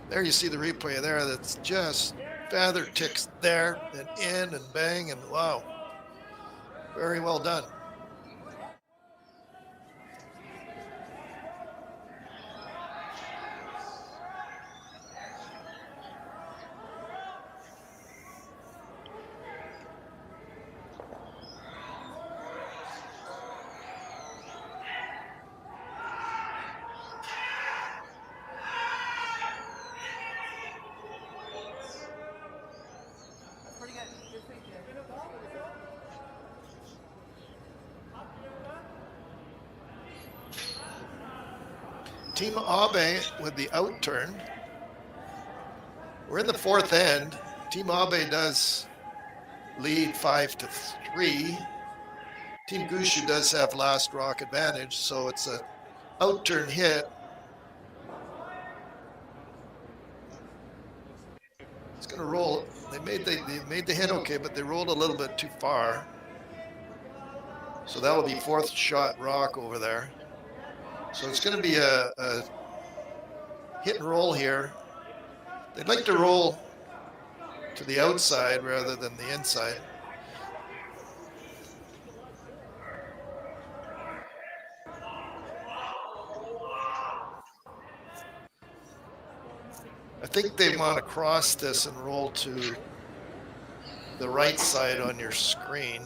There you see the replay there. That's just feather ticks there and in and bang and wow. Very well done. Team Abe with the out turn. We're in the 4th end. Team Abe does lead 5-3. Team Gushue does have last rock advantage, so it's a out turn hit. It's going to roll. They made the hit okay, but they rolled a little bit too far. So that will be 4th shot rock over there. So it's going to be a hit and roll here. They'd like to roll to the outside rather than the inside. I think they want to cross this and roll to the right side on your screen.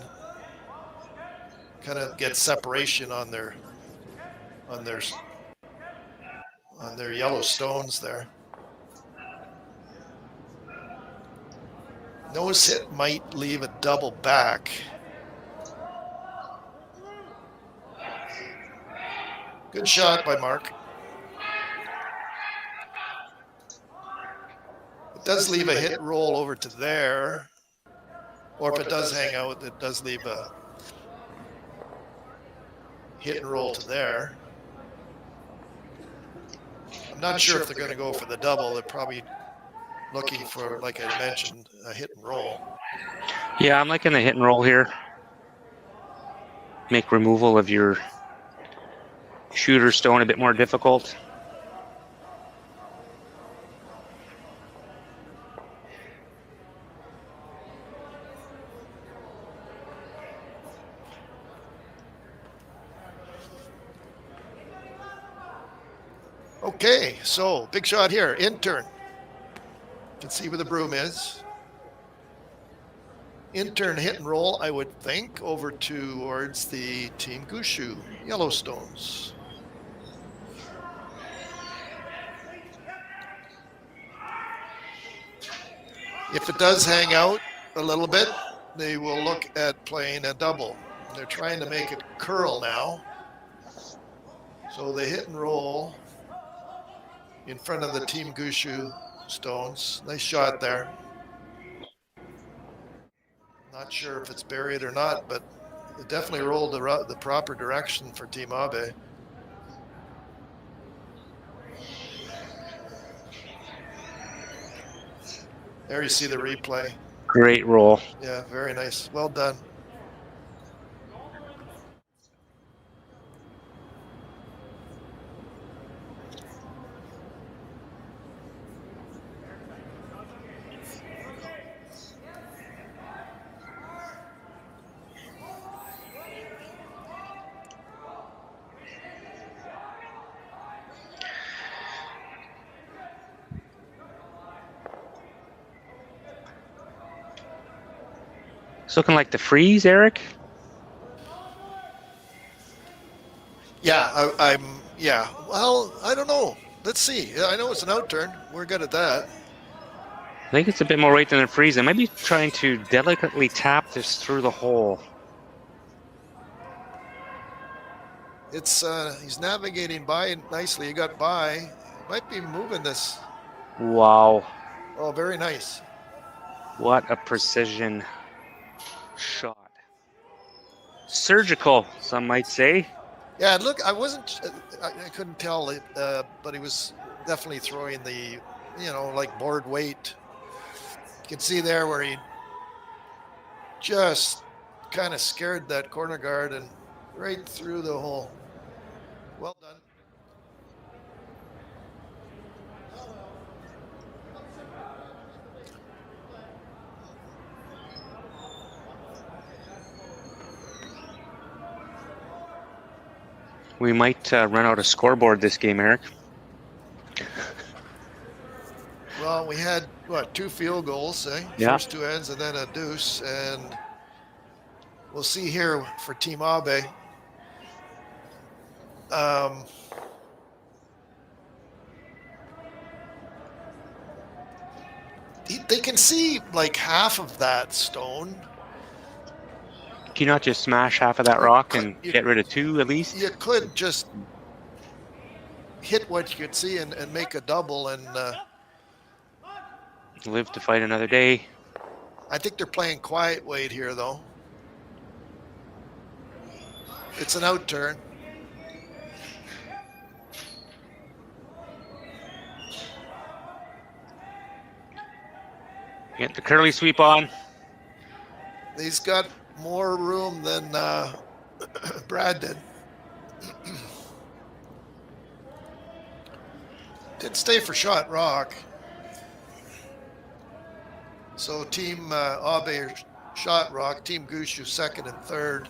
Kind of get separation on their yellow stones there. Nose hit might leave a double back. Good shot by Marc. It does leave a hit roll over to there. Or if it does hang out, it does leave a hit and roll to there. I'm not sure if they're going to go for the double. They're probably looking for, like I mentioned, a hit and roll. Yeah, I'm liking the hit and roll here. Make removal of your shooter stone a bit more difficult. Okay, so big shot here, intern. You can see where the broom is. Intern hit and roll, I would think, over towards the Team Gushue Yellowstones. If it does hang out a little bit, they will look at playing a double. They're trying to make it curl now. So they hit and roll in front of the Team Gushue stones. Nice shot there. Not sure if it's buried or not, but it definitely rolled the proper direction for Team Abe. There you see the replay. Great roll. Yeah, very nice. Well done. It's looking like the freeze, Eric. Yeah, yeah. Well, I don't know. Let's see. I know it's an out turn. We're good at that. I think it's a bit more right than a freeze. I might be trying to delicately tap this through the hole. It's he's navigating by nicely. He got by. Might be moving this. Wow. Oh, very nice. What a precision shot. Surgical, some might say. Yeah, look, I couldn't tell, but he was definitely throwing the, like board weight. You can see there where he just kind of scared that corner guard and right through the hole. Well done. We might run out of scoreboard this game, Eric. Well, we had, 2 field goals, Yeah. First 2 ends and then a deuce. And we'll see here for Team Abe. They can see like half of that stone. Can you not just smash half of that rock and get rid of 2 at least? You could just hit what you could see and make a double. And Live to fight another day. I think they're playing quiet weight here, though. It's an out turn. Get the curly sweep on. He's got more room than Brad did. Did stay for shot rock. So Team Abe shot rock, Team Gushue second and third,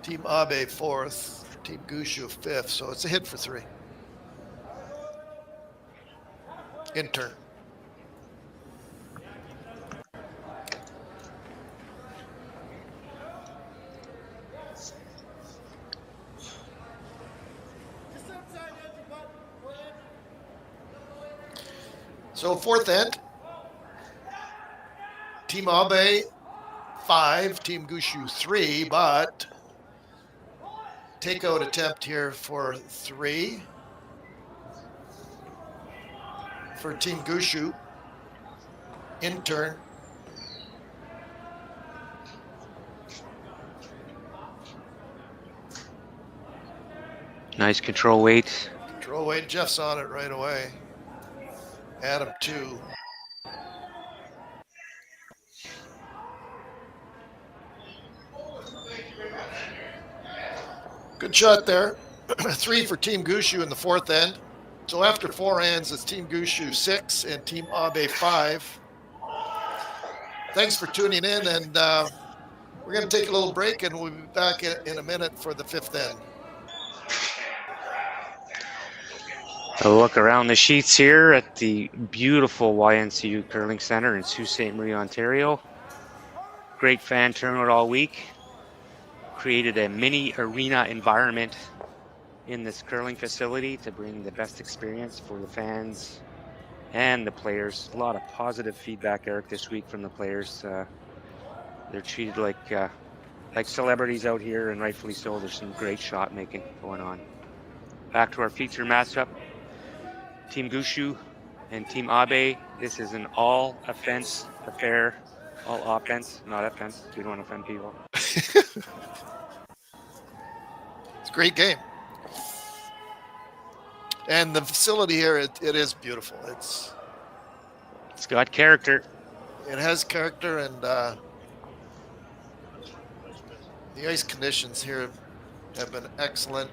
Team Abe fourth, Team Gushue fifth. So it's a hit for 3. Intern. So 4th end. Team Abe 5, Team Gushue 3, but takeout attempt here for 3 for Team Gushue. Intern. Nice control weight. Control weight. Jeff's on it right away. Adam 2. Good shot there. 3 for Team Gushue in the 4th end. So after 4 ends, it's Team Gushue 6 and Team Abe 5. Thanks for tuning in, and we're going to take a little break, and we'll be back in a minute for the 5th end. A look around the sheets here at the beautiful YNCU Curling Center in Sault Ste. Marie, Ontario. Great fan turnout all week. Created a mini arena environment in this curling facility to bring the best experience for the fans and the players. A lot of positive feedback, Eric, this week from the players. They're treated like celebrities out here, and rightfully so. There's some great shot making going on. Back to our feature matchup. Team Gushue and Team Abe. This is an all offense affair. All offense, not offense. We don't want to offend people. It's a great game. And the facility here, it is beautiful. It's got character. It has character, and the ice conditions here have been excellent.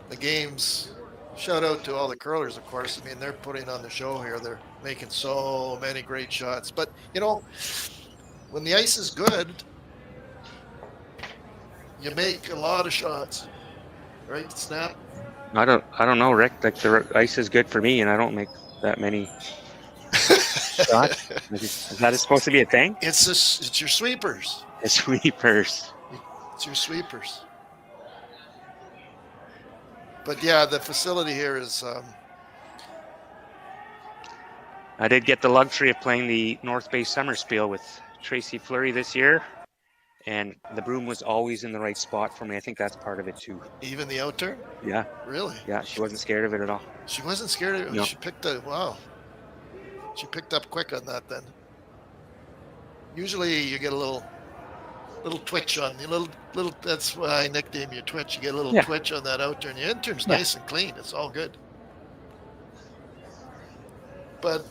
The games, shout out to all the curlers, of course. I mean, they're putting on the show here. They're making so many great shots. But, you know, when the ice is good, you make a lot of shots. Right, Snap? I don't know, Rick. Like, the ice is good for me, and I don't make that many shots. Is that supposed to be a thing? It's your sweepers. The sweepers. It's your sweepers. But yeah, the facility here is. I did get the luxury of playing the North Bay Summer Spiel with Tracy Fleury this year, and the broom was always in the right spot for me. I think that's part of it too. Even the out turn? Yeah. Really? Yeah, she wasn't scared of it at all. She wasn't scared of it? No. She picked She picked up quick on that then. Usually you get a little twitch on the little. That's why I nicknamed you Twitch. You get a little twitch on that out turn. Your in turn's nice and clean. It's all good. But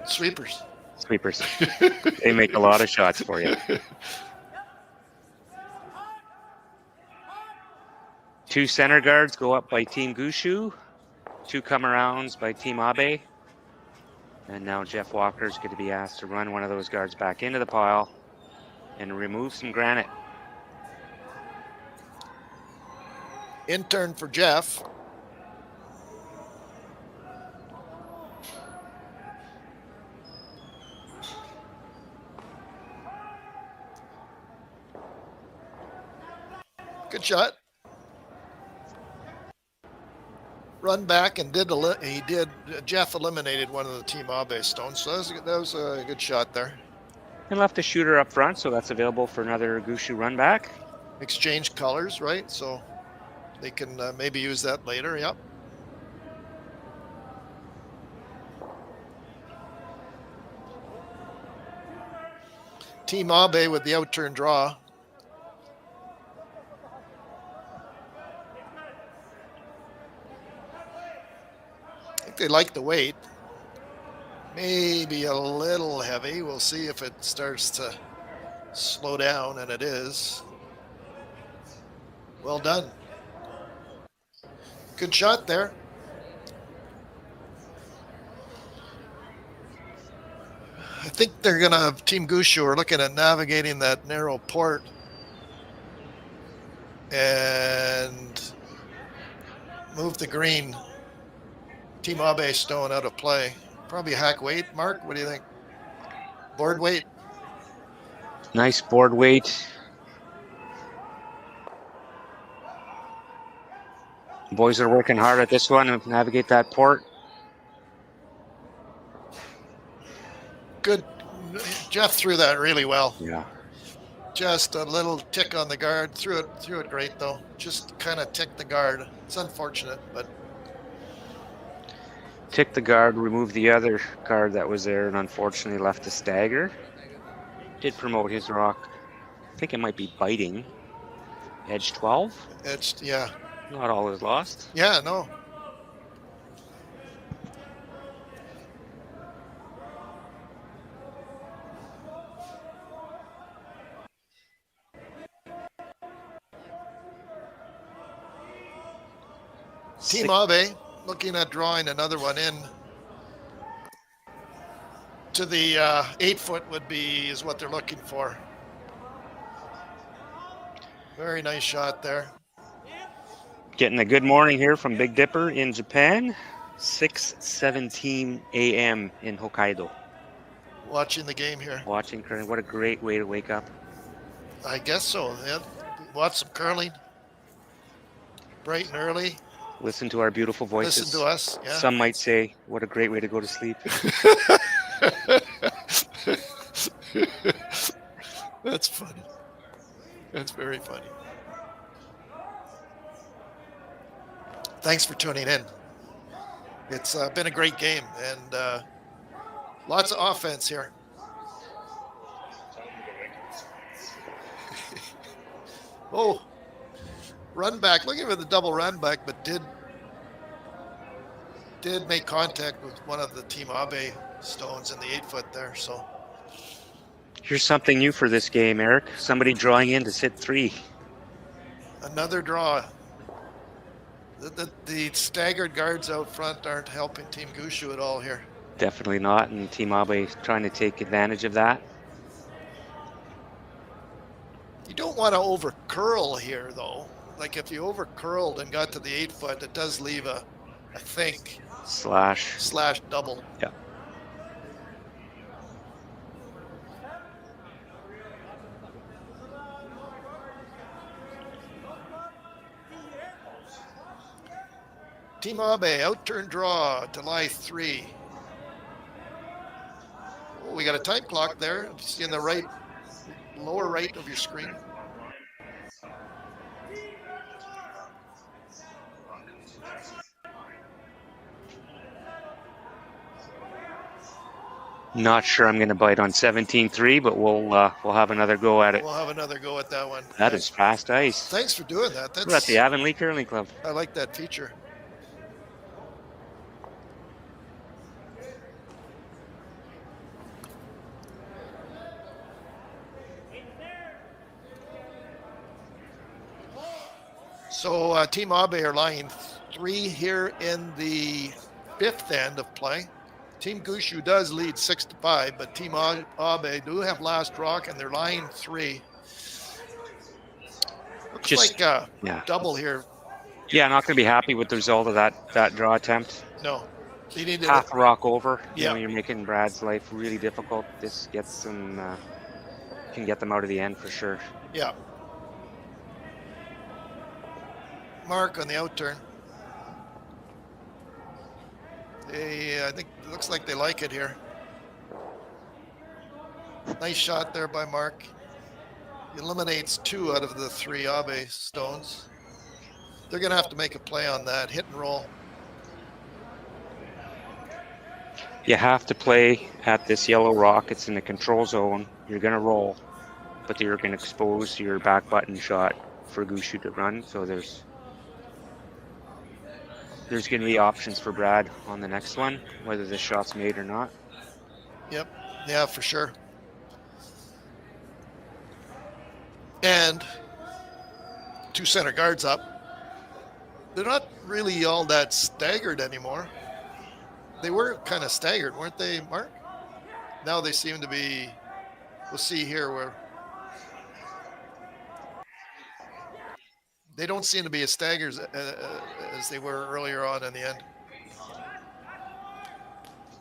sweepers. They make a lot of shots for you. Two center guards go up by Team Gushue. Two come-arounds by Team Abe. And now Jeff Walker's going to be asked to run one of those guards back into the pile and remove some granite. Intern for Jeff. Good shot. Run back and Jeff eliminated one of the Team Abe stones, so that was a good shot there. And left a shooter up front, so that's available for another Gushue run back. Exchange colors, right? So they can maybe use that later. Yep. Team Abe with the outturn draw. I think they like the weight. Maybe a little heavy. We'll see if it starts to slow down, and it is. Well done. Good shot there. I think they're going to, Team Gushue are looking at navigating that narrow port and move the green Team Abe stone out of play. Probably hack weight, Marc. What do you think? Board weight? Nice board weight. Boys are working hard at this one to navigate that port. Good. Jeff threw that really well. Yeah. Just a little tick on the guard. Threw it great though. Just kind of ticked the guard. It's unfortunate, but. Tick the guard, remove the other guard that was there, and unfortunately left a stagger. Did promote his rock. I think it might be biting. Edge 12. Yeah. Not all is lost. Yeah, no. Team Abe looking at drawing another one in to the 8-foot is what they're looking for. Very nice shot there. Getting a good morning here from Big Dipper in Japan. 6:17 a.m. in Hokkaido. Watching the game here. Watching curling. What a great way to wake up. I guess so. Yeah. Watch some curling. Bright and early. Listen to our beautiful voices. Listen to us. Yeah. Some might say, what a great way to go to sleep. That's funny. That's very funny. Thanks for tuning in. It's been a great game and lots of offense here. Oh, run back. Looking for the double run back, but did make contact with one of the Team Abe stones in the 8-foot there. So here's something new for this game, Eric. Somebody drawing in to sit 3. Another draw. The staggered guards out front aren't helping Team Gushue at all here. Definitely not, and Team Abe trying to take advantage of that. You don't want to over curl here, though. Like if you over curled and got to the 8-foot, it does leave a think slash double. Yeah. Team Abe, outturn draw to lie 3. Oh, we got a time clock there. See in the right, lower right of your screen. Not sure I'm going to bite on 17-3, but we'll have another go at it. We'll have another go at that one. That is fast ice. Thanks for doing that. We're at the Avonlea Curling Club. I like that feature. So Team Abe are lying 3 here in the 5th end of play. Team Gushue does lead 6-5, but Team Abe do have last rock and they're lying 3. Looks like a double here. Yeah, not going to be happy with the result of that draw attempt. No. You need half rock over. Yeah. You're making Brad's life really difficult. This gets them, can get them out of the end for sure. Yeah. Marc on the outturn. I think it looks like they like it here. Nice shot there by Marc. Eliminates 2 out of the 3 Abe stones. They're going to have to make a play on that. Hit and roll. You have to play at this yellow rock. It's in the control zone. You're going to roll, but you're going to expose your back button shot for Gushue to run. So there's going to be options for Brad on the next one, whether this shot's made or not. Yep. Yeah, for sure. And 2 center guards up. They're not really all that staggered anymore. They were kind of staggered, weren't they, Marc? Now they seem to be, we'll see here where they don't seem to be as staggered as they were earlier on in the end.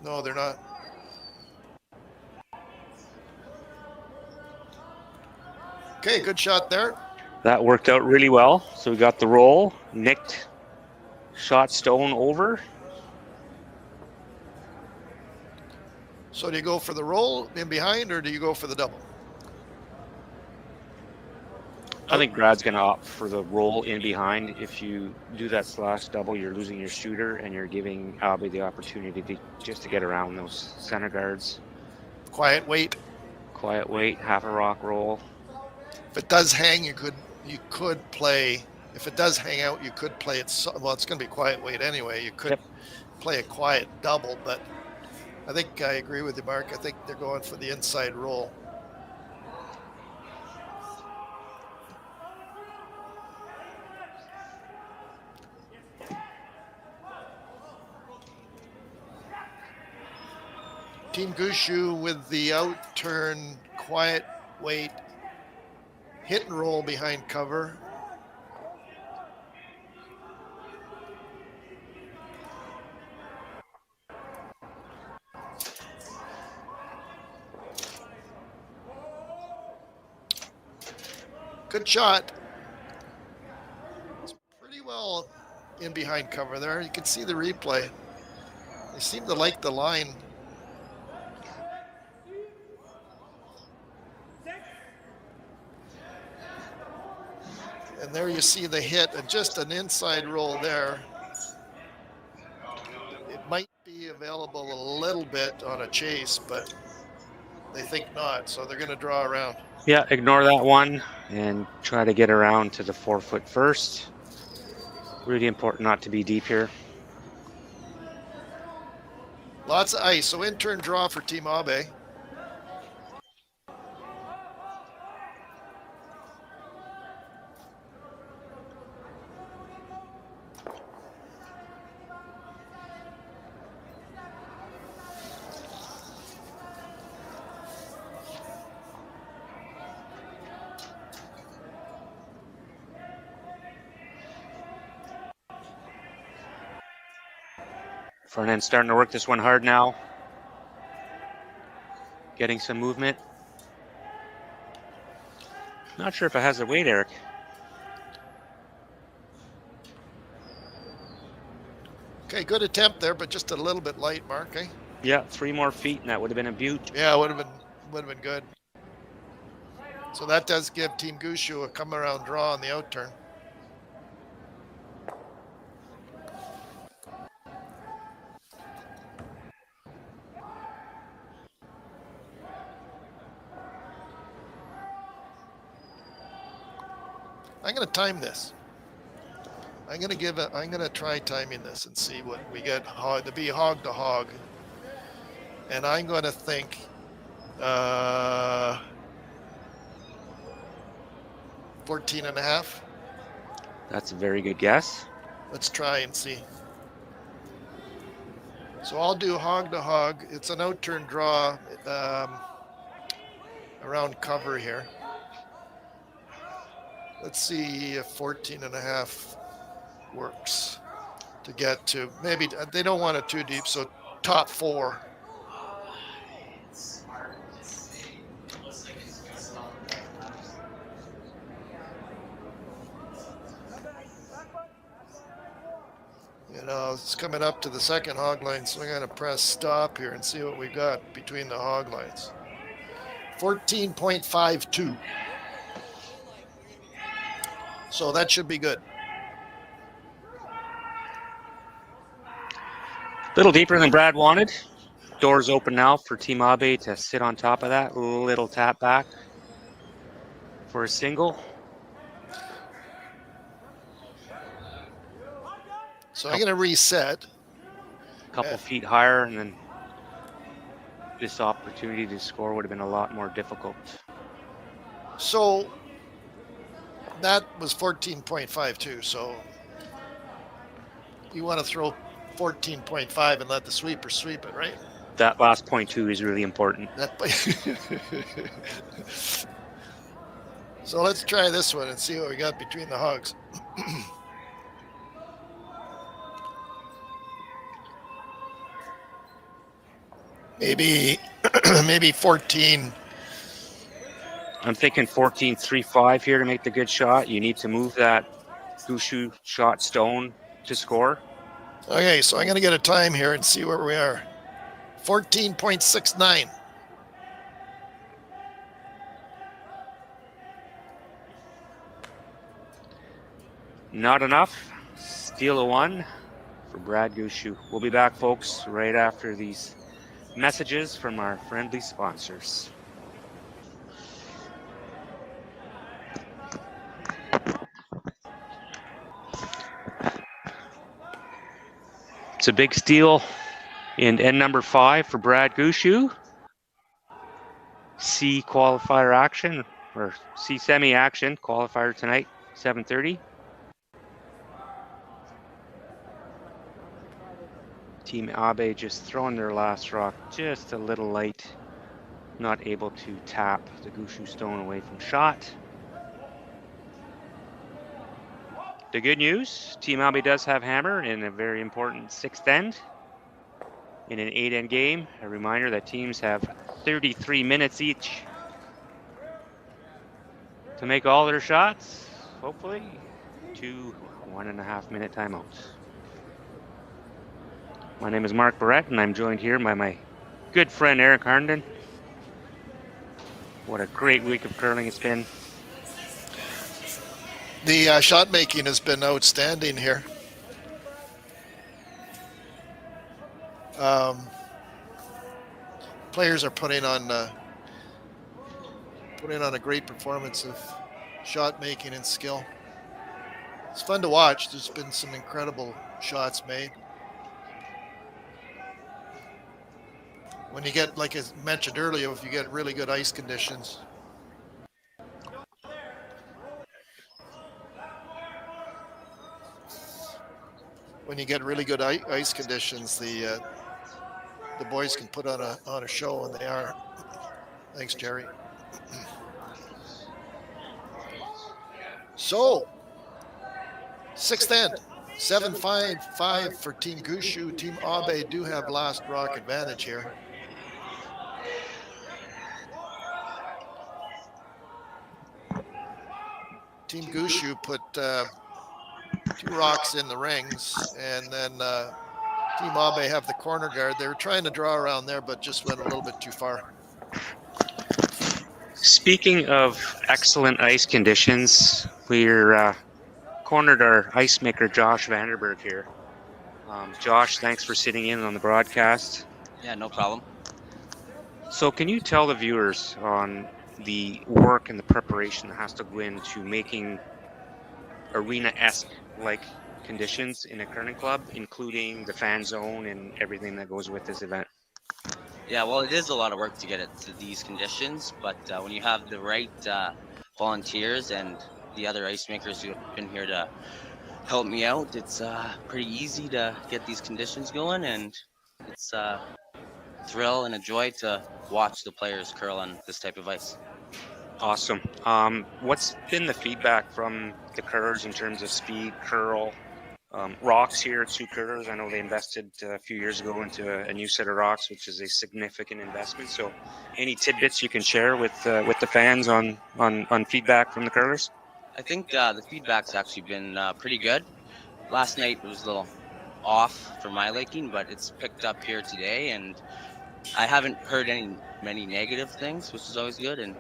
No, they're not. Okay, good shot there. That worked out really well. So we got the roll, nicked, shot stone over. So do you go for the roll in behind or do you go for the double? I think Brad's going to opt for the roll in behind. If you do that slash double, you're losing your shooter and you're giving Abe the opportunity to get around those center guards. Quiet wait. Quiet wait, half a rock roll. If it does hang, you could play. If it does hang out, you could play it. Well, it's going to be quiet wait anyway. You could play a quiet double, but I think I agree with you, Marc. I think they're going for the inside roll. Team Gushue with the outturn, quiet wait, hit and roll behind cover. Good shot. It's pretty well in behind cover there. You can see the replay. They seem to like the line. And there you see the hit and just an inside roll there. It might be available a little bit on a chase, but they think not, so they're going to draw around. Yeah, ignore that one and try to get around to the 4 foot first. Really important not to be deep here. Lots of ice, so in turn draw for Team Abe. Front end starting to work this one hard now. Getting some movement. Not sure if it has a weight, Eric. Okay, good attempt there, but just a little bit light, Marc, eh? Yeah, 3 more feet and that would have been a beaut. Yeah, it would have been good. So that does give Team Gushue a come around draw on the out turn. I'm going to time this. I'm going to try timing this and see what we get to be hog to hog. And I'm going to think 14 and a half. That's a very good guess. Let's try and see. So I'll do hog to hog. It's an out turn draw around cover here. Let's see if 14 and a half works to get to. Maybe they don't want it too deep, so top 4. You know, it's coming up to the second hog line, so I'm going to press stop here and see what we got between the hog lines. 14.52. So that should be good. Little deeper than Brad wanted. Doors open now for Team Abe to sit on top of that. Little tap back for a single. So I'm going to reset. A couple feet higher, and then this opportunity to score would have been a lot more difficult. So that was 14.52. So you want to throw 14.5 and let the sweeper sweep it, right? That last 0.2 is really important. So let's try this one and see what we got between the hogs. maybe 14. I'm thinking 14.35 here to make the good shot. You need to move that Gushue shot stone to score. Okay, so I'm going to get a time here and see where we are. 14.69. Not enough. Steal a 1 for Brad Gushue. We'll be back, folks, right after these messages from our friendly sponsors. It's a big steal in end number 5 for Brad Gushue. C qualifier action, or C semi action qualifier tonight, 7:30. Team Abe just throwing their last rock just a little light. Not able to tap the Gushue stone away from shot. The good news, Team Abe does have hammer in a very important 6th end. In an 8-end game, a reminder that teams have 33 minutes each. to make all their shots, hopefully, 2 1.5 minute timeouts. My name is Marc Barrette, and I'm joined here by my good friend Eric Harnden. What a great week of curling it's been. The shot making has been outstanding here. Players are putting on a great performance of shot making and skill. It's fun to watch. There's been some incredible shots made. When you get, like I mentioned earlier, if you get really good ice conditions. When you get really good ice conditions, the boys can put on a show, and they are. Thanks, Jerry. So, sixth end, 7-5-5 for Team Gushue. Team Abe do have last rock advantage here. Team Gushue put 2 rocks in the rings, and then Team Abe have the corner guard. They were trying to draw around there, but just went a little bit too far. Speaking of excellent ice conditions, we're cornered our ice maker Josh Vanderberg here. Josh, thanks for sitting in on the broadcast. Yeah, no problem. So can you tell the viewers on the work and the preparation that has to go into making arena-esque like conditions in a curling club, including the fan zone and everything that goes with this event? Yeah, well, it is a lot of work to get it to these conditions, but when you have the right volunteers and the other ice makers who have been here to help me out, it's pretty easy to get these conditions going, and it's a thrill and a joy to watch the players curl on this type of ice. Awesome. What's been the feedback from the curlers in terms of speed, curl, rocks here at Sioux Curlers? I know they invested a few years ago into a new set of rocks, which is a significant investment. So any tidbits you can share with the fans on feedback from the curlers? I think the feedback's actually been pretty good. Last night was a little off for my liking, but it's picked up here today, and I haven't heard many negative things, which is always good. And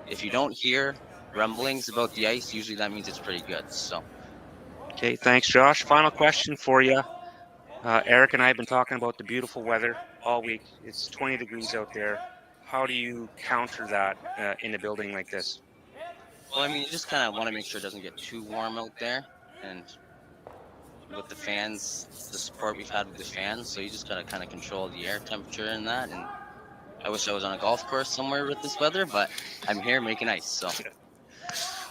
if you don't hear rumblings about the ice, usually that means it's pretty good. So. Okay, thanks, Josh. Final question for you. Eric and I have been talking about the beautiful weather all week. It's 20 degrees out there. How do you counter that in a building like this? Well, I mean, you just kind of want to make sure it doesn't get too warm out there. And with the fans, the support we've had with the fans, so you just got to kind of control the air temperature and that. And I wish I was on a golf course somewhere with this weather, but I'm here making ice, so.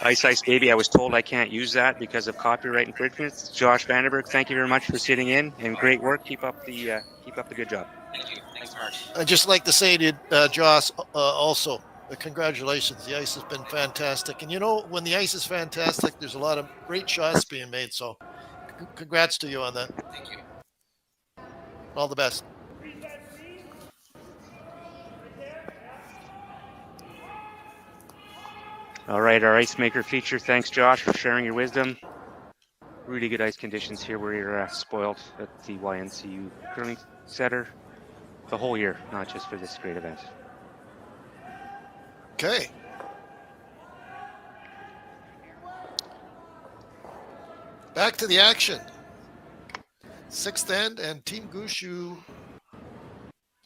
Ice, baby. I was told I can't use that because of copyright infringements. Josh Vanderberg, thank you very much for sitting in, and great work. Keep up the good job. Thank you. Thanks, Marc. I'd just like to say to Josh also, congratulations. The ice has been fantastic. And you know, when the ice is fantastic, there's a lot of great shots being made. So congrats to you on that. Thank you. All the best. All right, our ice maker feature. Thanks, Josh, for sharing your wisdom. Really good ice conditions here. We're spoiled at the YNCU Curling Center the whole year, not just for this great event. Okay. Back to the action. Sixth end and Team Gushue.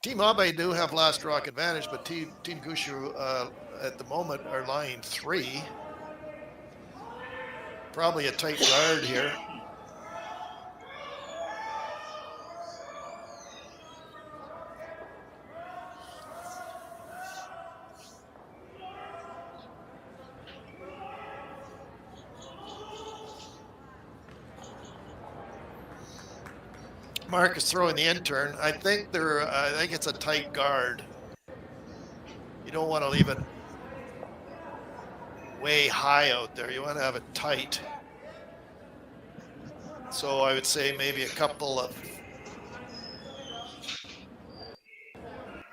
Team Abe do have last rock advantage, but Team Gushue at the moment are lying 3. Probably a tight guard here. Marc is throwing the intern. I think it's a tight guard. You don't want to leave it way high out there. You want to have it tight. So I would say maybe a couple of,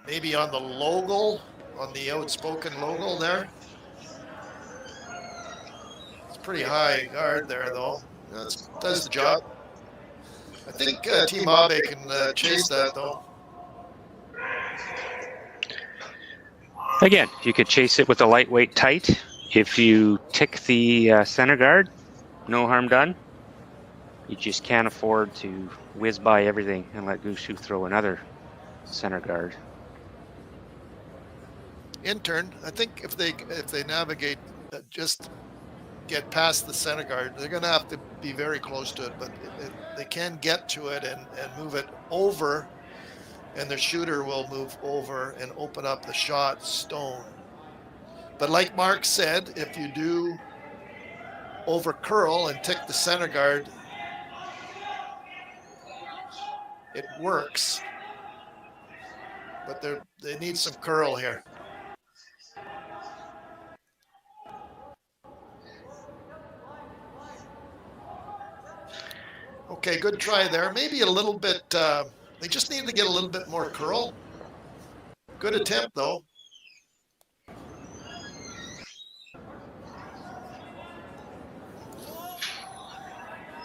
maybe on the logo, on the outspoken logo there. pretty high guard there, though. Does the job. I think Team Abe can chase that, though. Again, you could chase it with a lightweight tight. If you tick the center guard, no harm done. You just can't afford to whiz by everything and let Gushue throw another center guard. Intern, I think if they navigate, just get past the center guard, they're going to have to be very close to it, but they can get to it and move it over, and the shooter will move over and open up the shot stone. But like Marc said, if you do over curl and tick the center guard, it works, but they need some curl here. Okay, good try there. Maybe a little bit, they just need to get a little bit more curl. Good attempt, though.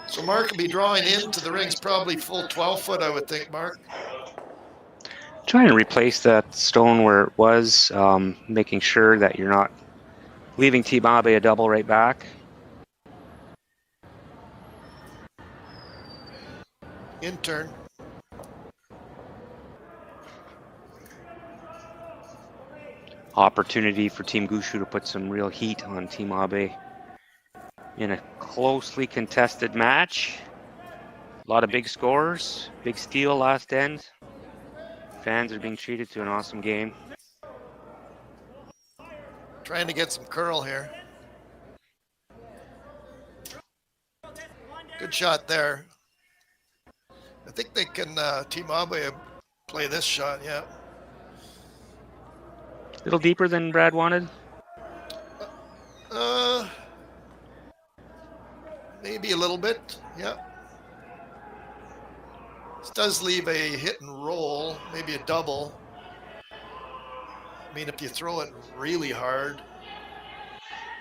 So Marc will be drawing into the rings probably full 12 foot, I would think, Marc. Trying to replace that stone where it was, making sure that you're not leaving Team Abe a double right back. Intern. Opportunity for Team Gushue to put some real heat on Team Abe in a closely contested match. A lot of big scores, big steal last end. Fans are being treated to an awesome game. Trying to get some curl here. Good shot there. I think they can, Team Abe play this shot, yeah. A little deeper than Brad wanted. Maybe a little bit, yeah. This does leave a hit and roll, maybe a double. I mean, if you throw it really hard.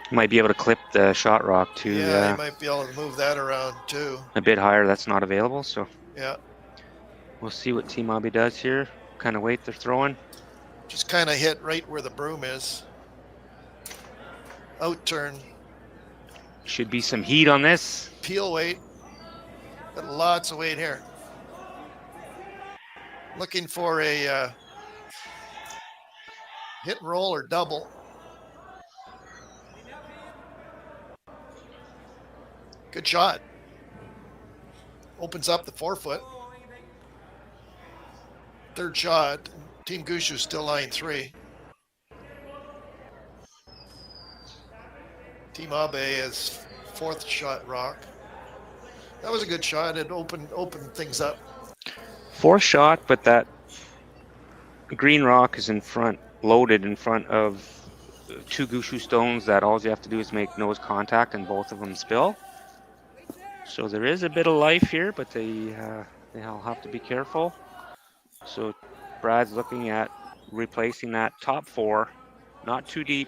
You might be able to clip the shot rock too. Yeah, you might be able to move that around too. A bit higher, that's not available, so. Yeah. We'll see what Team Abe does here. What kind of weight they're throwing. Just kind of hit right where the broom is. Out turn. Should be some heat on this. Peel weight. Got lots of weight here. Looking for a hit and roll or double. Good shot. Opens up the 4 foot. Third shot. Team Gushue still line 3. Team Abe is 4th shot rock. That was a good shot. It opened things up. 4th shot, but that green rock is in front, loaded in front of 2 Gushue stones that all you have to do is make nose contact and both of them spill. So there is a bit of life here, but they'll have to be careful. So Brad's looking at replacing that top 4, not too deep.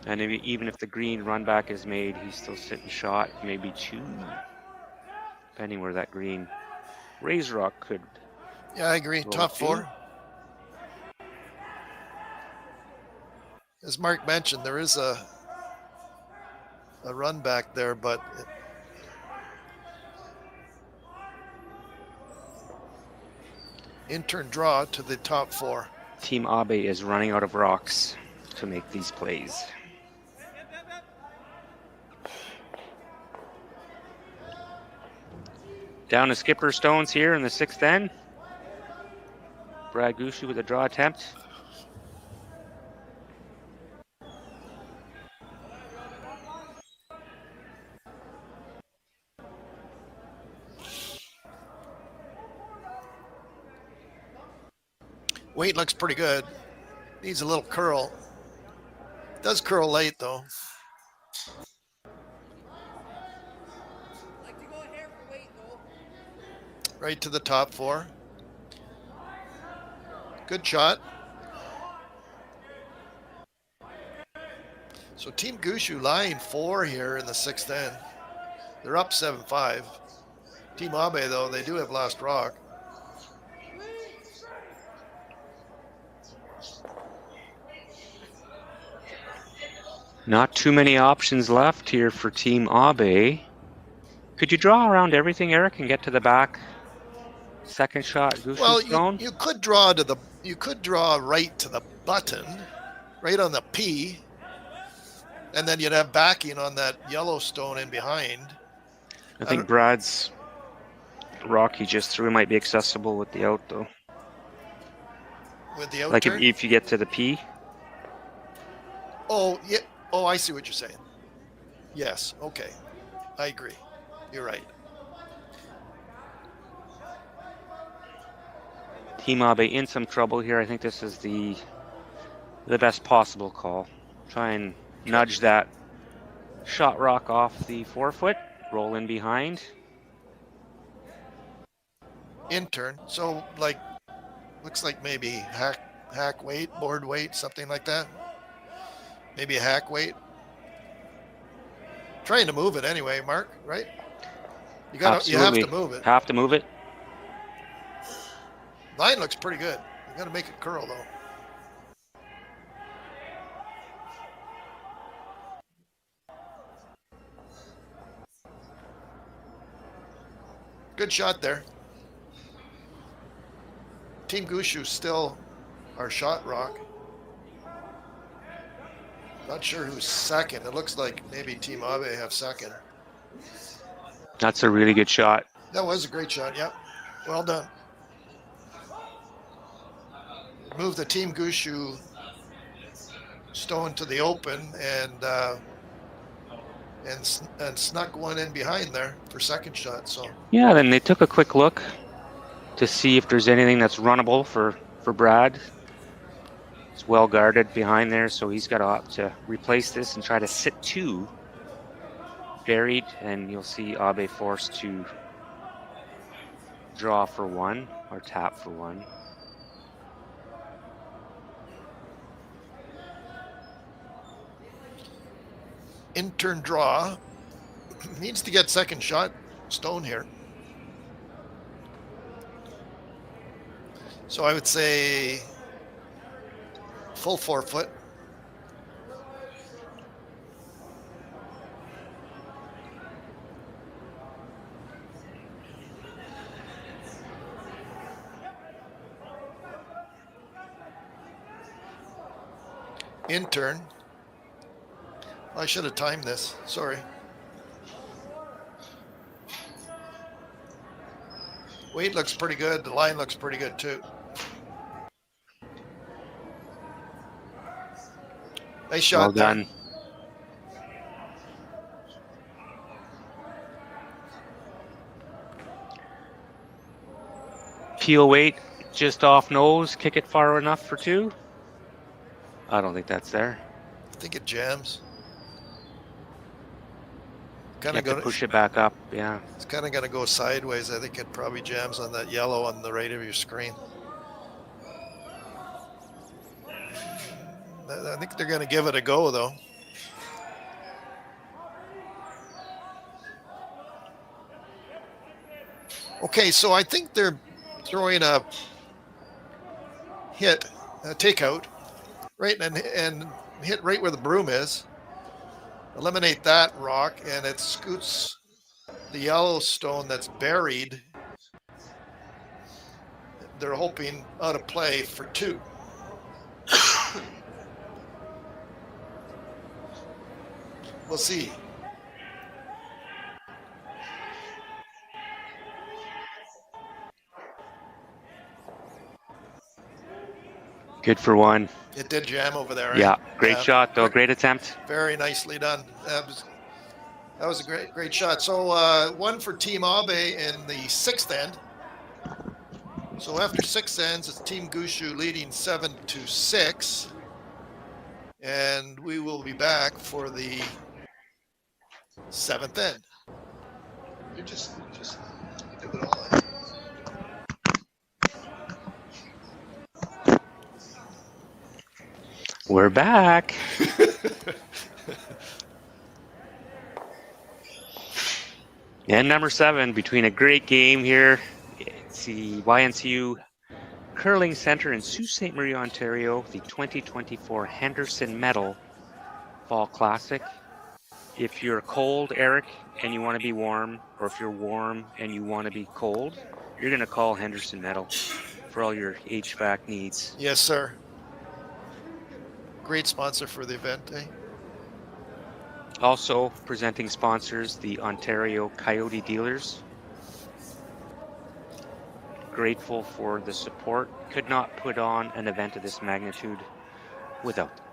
And even if the green run back is made, he's still sitting shot, maybe 2, depending where that green razor rock could. Yeah, I agree. Top 4. As Marc mentioned, there is a run back there, but intern draw to the top 4. Team Abe is running out of rocks to make these plays. Down to skipper stones here in the 6th end. Brad Gushue with a draw attempt. Weight looks pretty good. Needs a little curl. Does curl late though. Right to the top 4. Good shot. So Team Gushue line 4 here in the 6th end. They're up 7-5. Team Abe, though, they do have last rock. Not too many options left here for Team Abe. Could you draw around everything, Eric, and get to the back? Second shot, Gushue Well, stone? you could draw to the, you could draw right to the button, right on the P, and then you'd have backing on that yellow stone in behind. I think Brad's rock he just threw might be accessible with the out, though. With the out Like turn? if you get to the P. Oh, yeah. Oh, I see what you're saying. Yes. Okay. I agree. You're right. Team Abe in some trouble here. I think this is the best possible call. Try and nudge that shot rock off the forefoot, roll in behind. In turn. So, like, looks like maybe hack weight, board weight, something like that. Maybe a hack weight. Trying to move it anyway, Mark, right? You have to move it. Have to move it. Line looks pretty good. You got to make it curl though. Good shot there. Team Gushue still our shot rock. Not sure who's second. It looks like maybe Team Abe have second. That's a really good shot. That was a great shot. Yep. Well done. Move the Team Gushue stone to the open and snuck one in behind there for second shot. So Yeah, then they took a quick look to see if there's anything that's runnable for Brad. It's well guarded behind there, so he's got to opt to replace this and try to sit two buried, and you'll see Abe forced to draw for one or tap for one. in turn draw needs to get second shot stone here. So I would say full 4 foot. In turn. I should have timed this. Sorry. Weight looks pretty good. The line looks pretty good too. Nice shot. Well done. Peel weight just off nose. Kick it far enough for two. I don't think that's there. I think it jams. Kind of push it back up. Yeah. It's kind of going to go sideways. I think it probably jams on that yellow on the right of your screen. I think they're going to give it a go, though. Okay, so I think they're throwing a hit, a takeout, right, and hit right where the broom is. Eliminate that rock, and it scoots the yellow stone that's buried. They're hoping out of play for two. We'll see. Good for one. It did jam over there. Right? Yeah, great shot though. Great attempt. Very nicely done. That was a great shot. So one for Team Abe in the sixth end. So after six ends, it's Team Gushue leading 7-6. And we will be back for the seventh end. You just do it all. We're back. And number 7, between a great game here. It's the YNCU Curling Center in Sault Ste. Marie, Ontario, the 2024 Henderson Medal Fall Classic. If you're cold, Eric, and you want to be warm, or if you're warm and you want to be cold, you're going to call Henderson Medal for all your HVAC needs. Yes, sir. Great sponsor for the event, eh? Also presenting sponsors, the Ontario Coyote Dealers. Grateful for the support. Could not put on an event of this magnitude without them.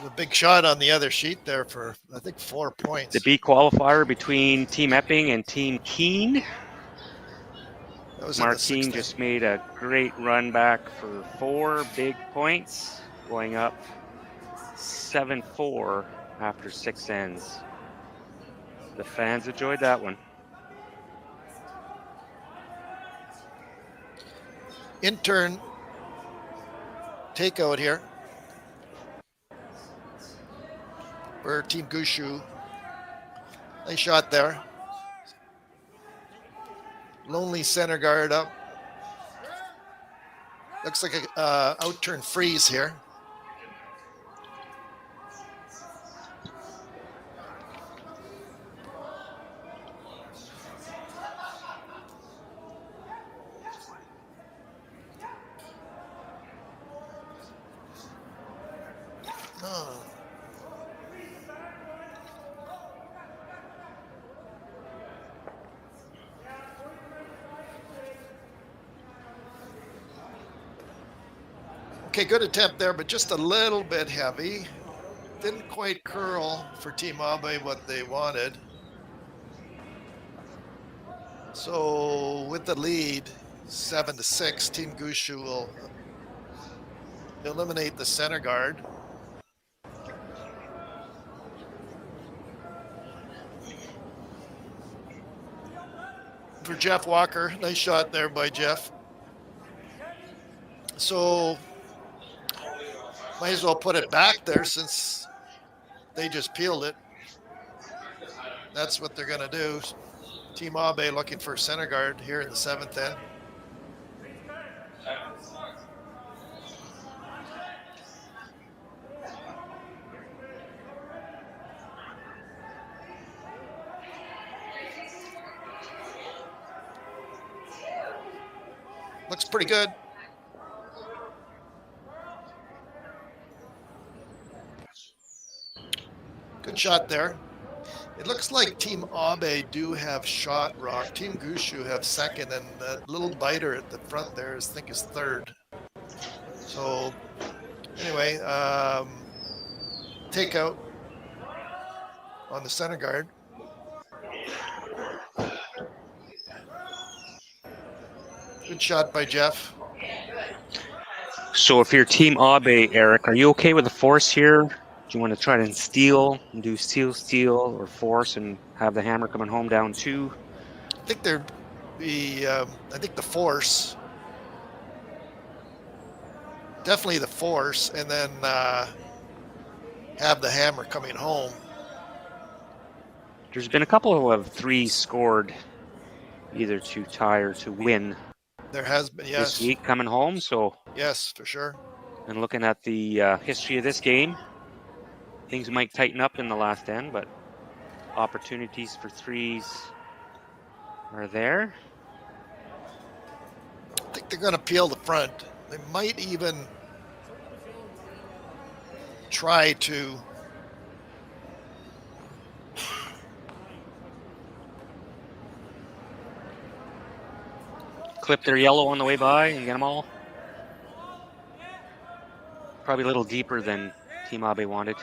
A big shot on the other sheet there for, I think, 4 points. The B qualifier between Team Epping and Team Keene. Marc Keene just made a great run back for 4 big points, going up 7-4 after 6 ends. The fans enjoyed that one. Intern takeout here for Team Gushue. Nice shot there. Lonely center guard up. Looks like a out-turn freeze here. Oh. Okay, good attempt there, but just a little bit heavy. Didn't quite curl for Team Abe what they wanted. So with the lead, 7-6, Team Gushue will eliminate the center guard. For Jeff Walker, nice shot there by Jeff. So might as well put it back there since they just peeled it. That's what they're going to do. Team Abe looking for center guard here in the 7th end. Looks pretty good. Good shot there. It looks like Team Abe do have shot rock. Team Gushue have second, and that little biter at the front there is, I think, is third. So anyway, takeout on the center guard. Good shot by Jeff. So if you're Team Abe, Eric, are you okay with the force here? Do you want to try to steal and do steal, or force and have the hammer coming home down 2? I think there'd be, I think the force. Definitely the force, and then have the hammer coming home. There's been a couple of 3s scored, either to tie or to win. There has been, yes. This week coming home, so. Yes, for sure. And looking at the history of this game, things might tighten up in the last end, but opportunities for 3s are there. I think they're going to peel the front. They might even try to clip their yellow on the way by and get them all. Probably a little deeper than Team Abe wanted.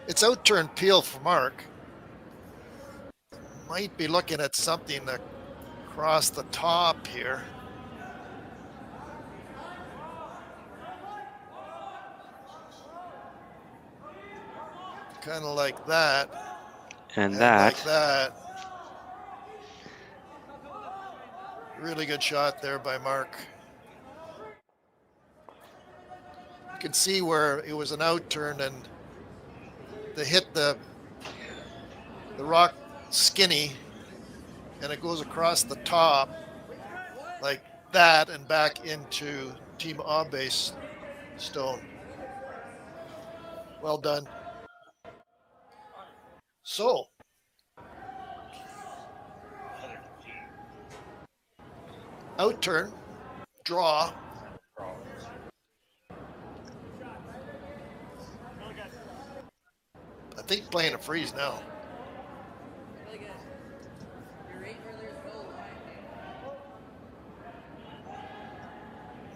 It's out-turn peel for Marc. Might be looking at something across the top here. Kind of like that. And like that, that. Really good shot there by Marc. You can see where it was an out turn and they hit the rock skinny and it goes across the top like that and back into Team Abe's stone. Well done. So, out turn, draw. I think playing a freeze now.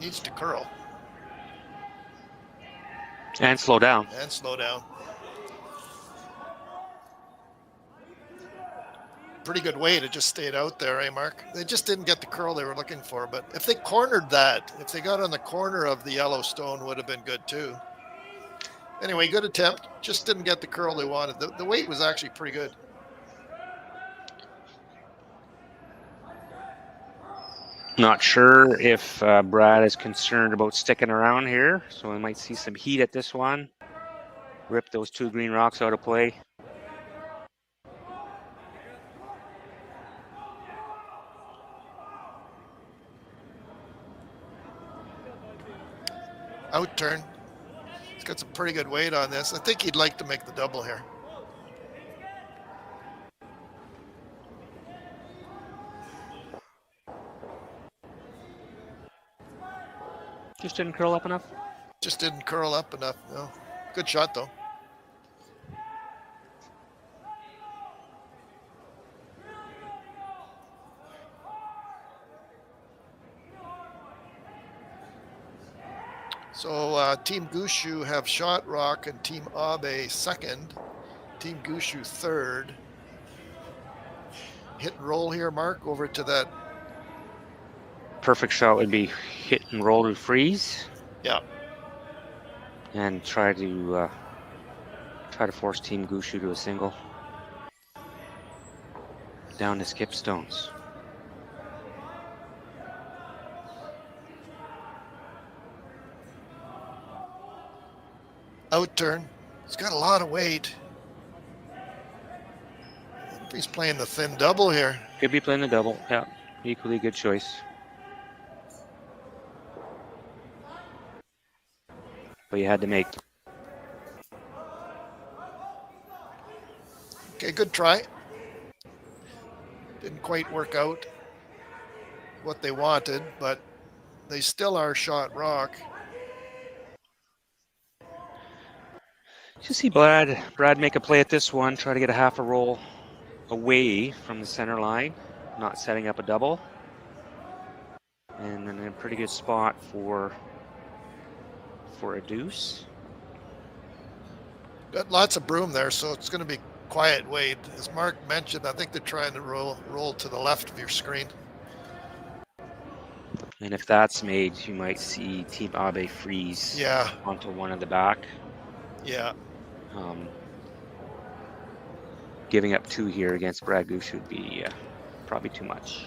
Needs to curl and slow down. and slow down. Pretty good weight. It just stayed out there, eh, Marc? They just didn't get the curl they were looking for. But if they cornered that, if they got on the corner of the yellow stone, would have been good too. Anyway, good attempt. Just didn't get the curl they wanted. The weight was actually pretty good. Not sure if Brad is concerned about sticking around here, so we might see some heat at this one. Rip those 2 green rocks out of play. Out turn. He's got some pretty good weight on this. I think he'd like to make the double here. Just didn't curl up enough. Just didn't curl up enough. No. Good shot, though. So Team Gushue have shot rock and Team Abe second. Team Gushue third. Hit and roll here, Marc, over to that. Perfect shot would be hit and roll to freeze. Yeah. And try to force Team Gushue to a single. Down to skip stones. Out turn. He's got a lot of weight. He's playing the thin double here. Could be playing the double. Yeah, equally good choice. But you had to make. Okay, good try. Didn't quite work out what they wanted, but they still are shot rock. You see Brad make a play at this one, try to get a half a roll away from the center line, not setting up a double. And then a pretty good spot for a deuce. Got lots of broom there, so it's going to be quiet weight. As Marc mentioned, I think they're trying to roll to the left of your screen. And if that's made, you might see Team Abe freeze onto one of the back. Yeah. Giving up 2 here against Brad Gushue would be probably too much.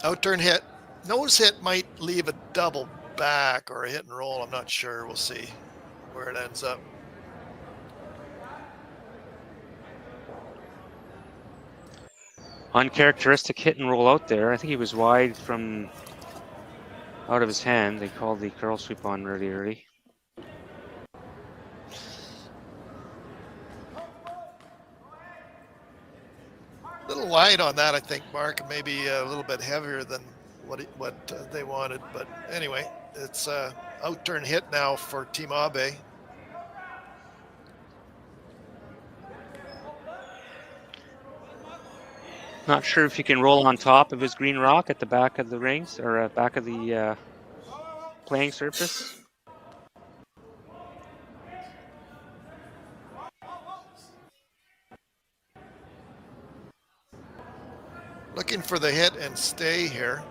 Out turn hit. Nose hit might leave a double back or a hit and roll. I'm not sure. We'll see where it ends up. Uncharacteristic hit and roll out there. I think he was wide from out of his hand. They called the curl sweep on really early. A little wide on that, I think, Marc. Maybe a little bit heavier than what they wanted. But anyway, it's out turn hit now for Team Abe. Not sure if he can roll on top of his green rock at the back of the rings or back of the playing surface. Looking for the hit and stay here.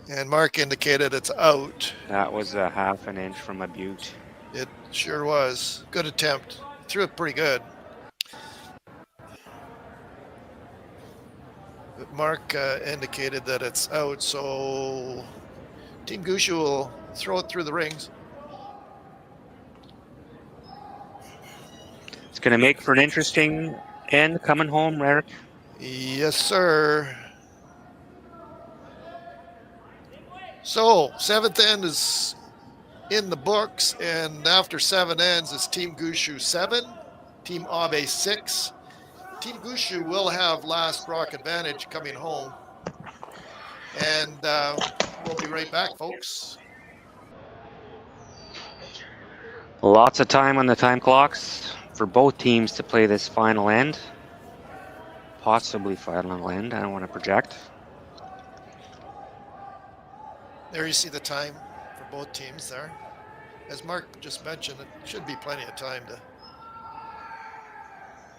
And Marc indicated it's out. That was a half an inch from a butte. It sure was. Good attempt. Threw it pretty good. But Marc indicated that it's out, so Team Gushue will throw it through the rings. It's going to make for an interesting end coming home, Eric. Yes, sir. So, 7th end is in the books, and after 7 ends, it's Team Gushue 7, Team Abe 6. Team Gushue will have last rock advantage coming home. And we'll be right back, folks. Lots of time on the time clocks for both teams to play this final end. Possibly final end. I don't want to project. There you see the time for both teams there. As Marc just mentioned, it should be plenty of time to.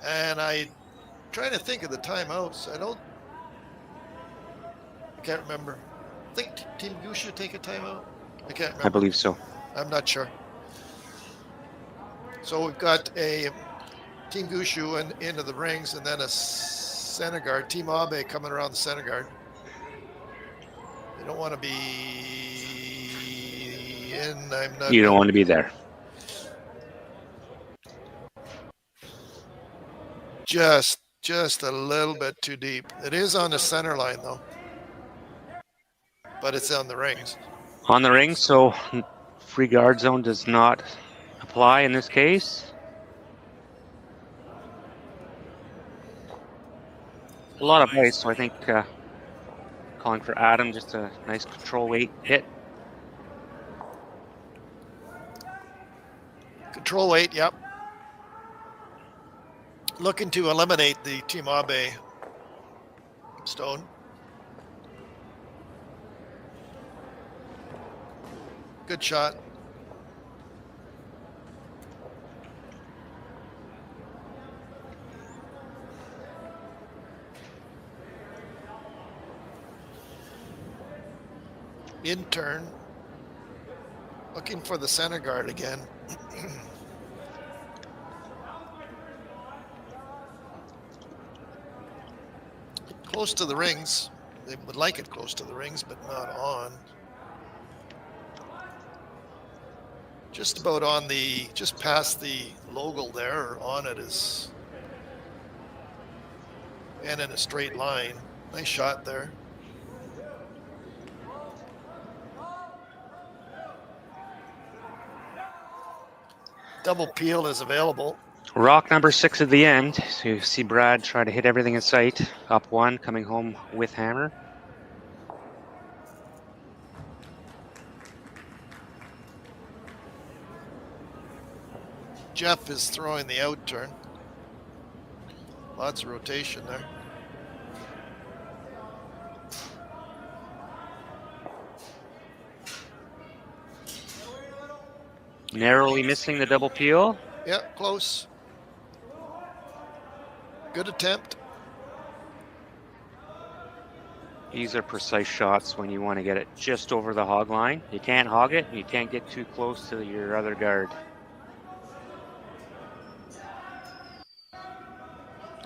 And I'm trying to think of the timeouts. I can't remember. I think Team Gushue take a timeout. I can't remember. I believe so. I'm not sure. So we've got a Team Gushue into the rings, and then a center guard, Team Abe coming around the center guard. You don't want to be in. I'm not. You don't want to be there. Just a little bit too deep. It is on the center line though, but it's on the rings. On the ring, so free guard zone does not apply in this case. A lot of ice, so I think calling for Adam, just a nice control weight hit. Control weight, yep. Looking to eliminate the Team Abe stone. Good shot. In turn, looking for the center guard again. Close to the rings. They would like it close to the rings, but not on. Just about on the, just past the logo there, or on it is, and in a straight line. Nice shot there. Double peel is available. Rock number 6 at the end. So you see Brad try to hit everything in sight. Up 1, coming home with hammer. Jeff is throwing the out turn. Lots of rotation there. Narrowly missing the double peel. Yeah, close. Good attempt. These are precise shots when you want to get it just over the hog line. You can't hog it, and you can't get too close to your other guard.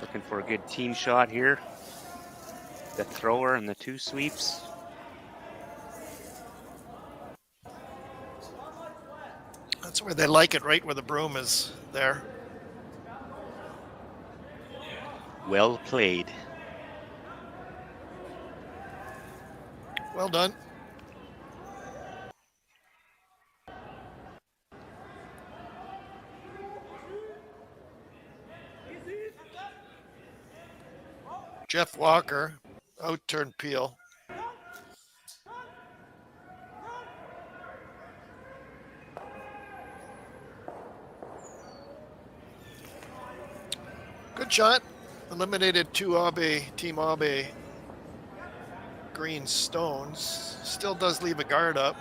Looking for a good team shot here. The thrower and the 2 sweeps. That's where they like it, right where the broom is there. Well played. Well done. Jeff Walker, out turn peel. Good shot. Eliminated 2 Abe, Team Abe green stones. Still does leave a guard up.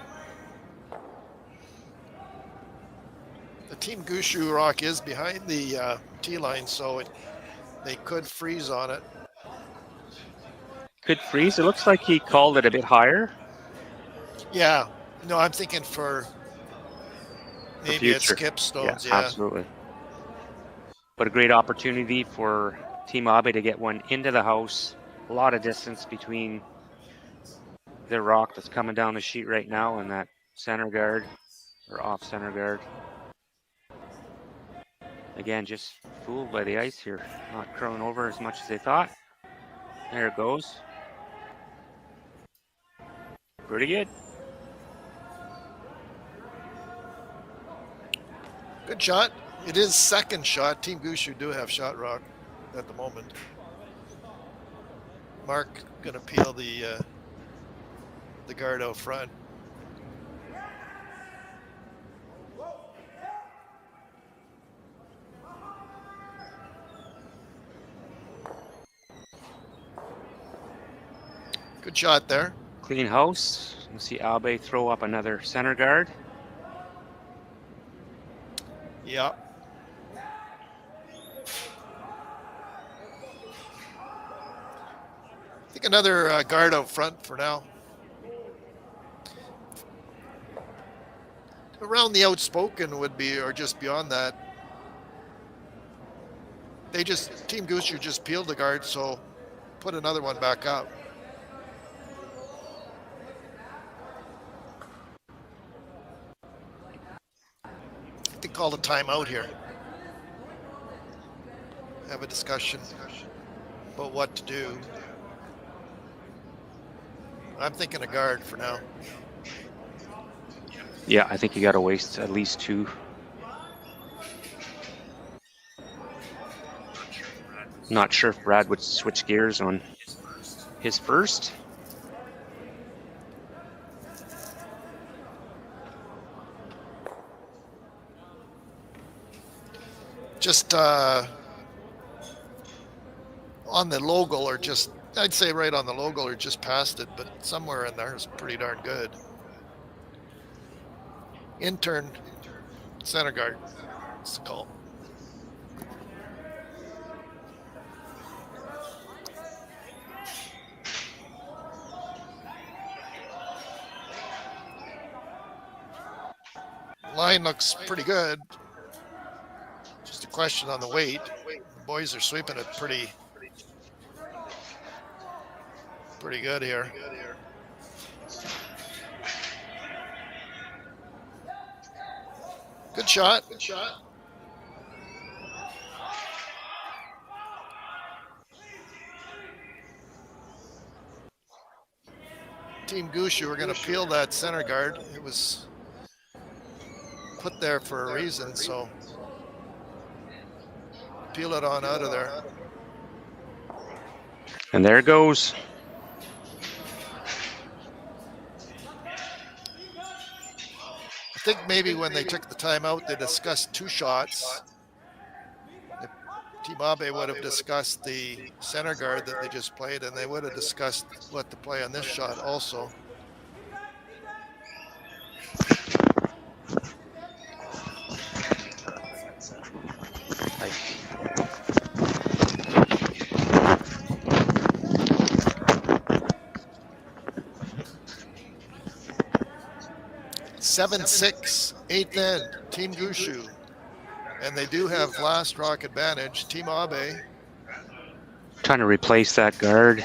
The Team Gushue rock is behind the tee line, so they could freeze on it. Could freeze. It looks like he called it a bit higher. Yeah. No, I'm thinking for For maybe at future. skip stones. Yeah, Yeah. absolutely. But a great opportunity for Team Abe to get one into the house. A lot of distance between the rock that's coming down the sheet right now and that center guard or off center guard. Again, just fooled by the ice here, not curling over as much as they thought. There it goes. Pretty good. Good shot. It is second shot. Team Gushue do have shot rock at the moment. Marc gonna peel the guard out front. Good shot there. Clean house. We'll see Abe throw up another center guard. Yeah. I think another guard out front for now. Around the outspoken would be, or just beyond that. Team Gushue just peeled the guard, so put another one back up. I think call a timeout here. Have a discussion about what to do. I'm thinking a guard for now. Yeah, I think you got to waste at least two. Not sure if Brad would switch gears on his first. Just on the logo, or just, I'd say right on the logo or just past it, but somewhere in there is pretty darn good. Intern center guard, it's the call. Line looks pretty good. Just a question on the weight. The boys are sweeping it pretty good here. Good shot. Good shot. Team Gushue, we're going to peel that center guard. It was put there for a reason, so peel it on out of there. And there it goes. I think maybe when they took the timeout, they discussed two shots. Team Abe would have discussed the center guard that they just played, and they would have discussed what to play on this shot also. Seven, 6, 8th end, Team Gushue. And they do have last rock advantage. Team Abe. Trying to replace that guard.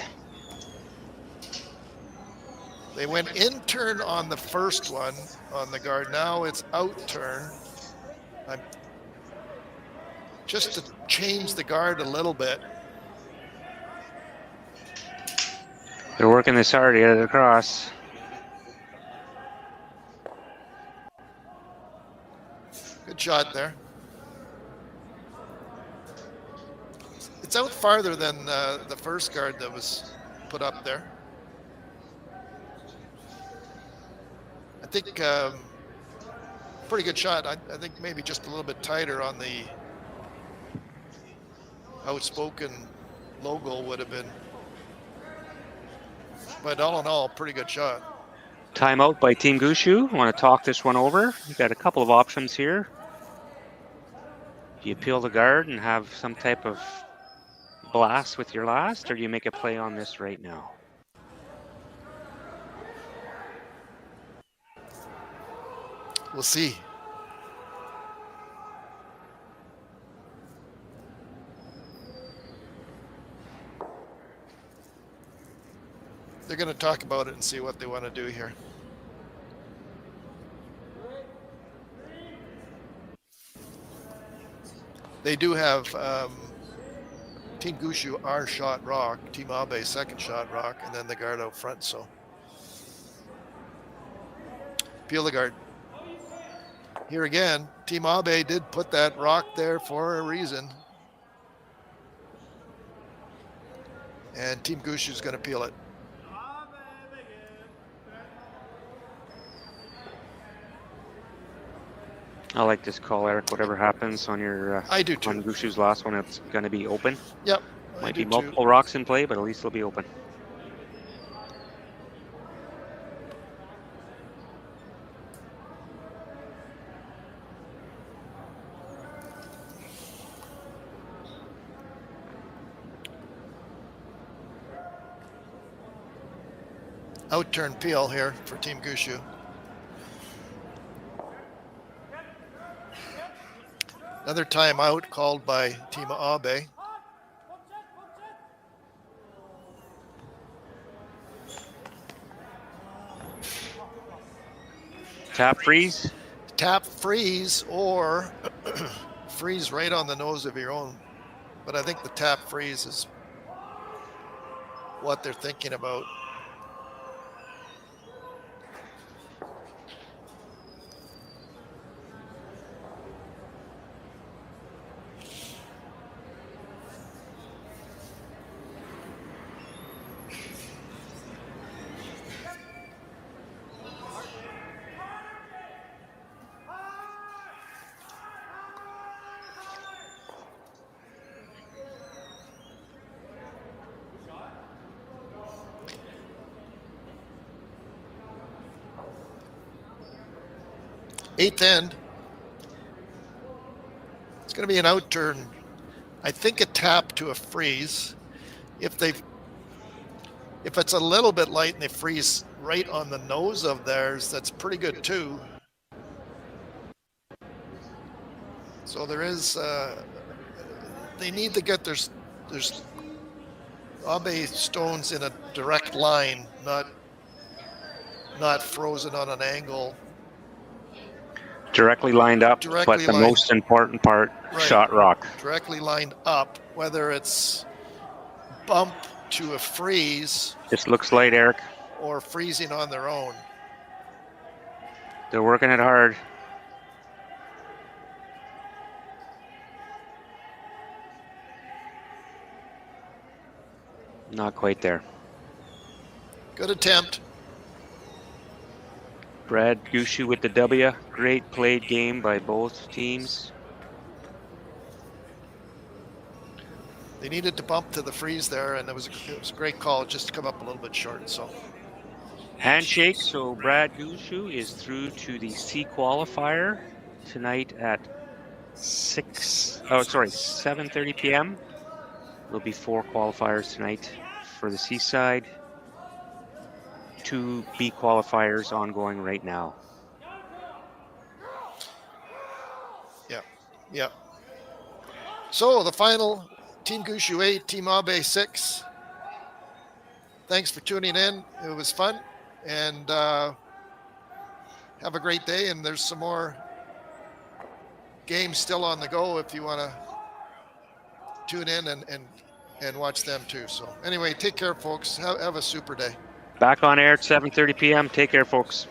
They went in turn on the first one on the guard. Now it's out turn. Just to change the guard a little bit. They're working this hard to get it across. Good shot there. It's out farther than the first guard that was put up there. I think pretty good shot. I think maybe just a little bit tighter on the outspoken logo would have been. But all in all, pretty good shot. Timeout by Team Gushue. Want to talk this one over? You've got a couple of options here. Do you peel the guard and have some type of blast with your last, or do you make a play on this right now? We'll see. They're going to talk about it and see what they want to do here. They do have Team Gushue our shot rock, Team Abe second shot rock, and then the guard out front. So peel the guard. Here again, Team Abe did put that rock there for a reason. And Team Gushue is going to peel it. I like this call, Eric. Whatever happens on your I do too. on Gushue's last one, it's going to be open. Yep. Might be multiple rocks in play, but at least it'll be open. Outturn peel here for Team Gushue. Another timeout called by Team Abe. Tap freeze. Tap freeze or freeze right on the nose of your own. But I think the tap freeze is what they're thinking about. Eighth end. It's going to be an outturn. I think a tap to a freeze. If it's a little bit light and they freeze right on the nose of theirs, that's pretty good too. So there is. They need to get there's Abe stones in a direct line, not frozen on an angle. Directly lined up, but the most important part, right, shot rock. Directly lined up, whether it's bump to a freeze. This looks light, Eric. Or freezing on their own. They're working it hard. Not quite there. Good attempt. Brad Gushue with the W. Great played game by both teams. They needed to bump to the freeze there, and it was a great call just to come up a little bit short. So handshake. So Brad Gushue is through to the C qualifier tonight at 7:30 p.m. There'll be 4 qualifiers tonight for the C side. 2 B qualifiers ongoing right now. Yeah. So the final, Team Gushue 8, Team Abe 6. Thanks for tuning in. It was fun, and have a great day. And there's some more games still on the go if you want to tune in and watch them too. So anyway, take care, folks. Have a super day. Back on air at 7:30 p.m. Take care, folks.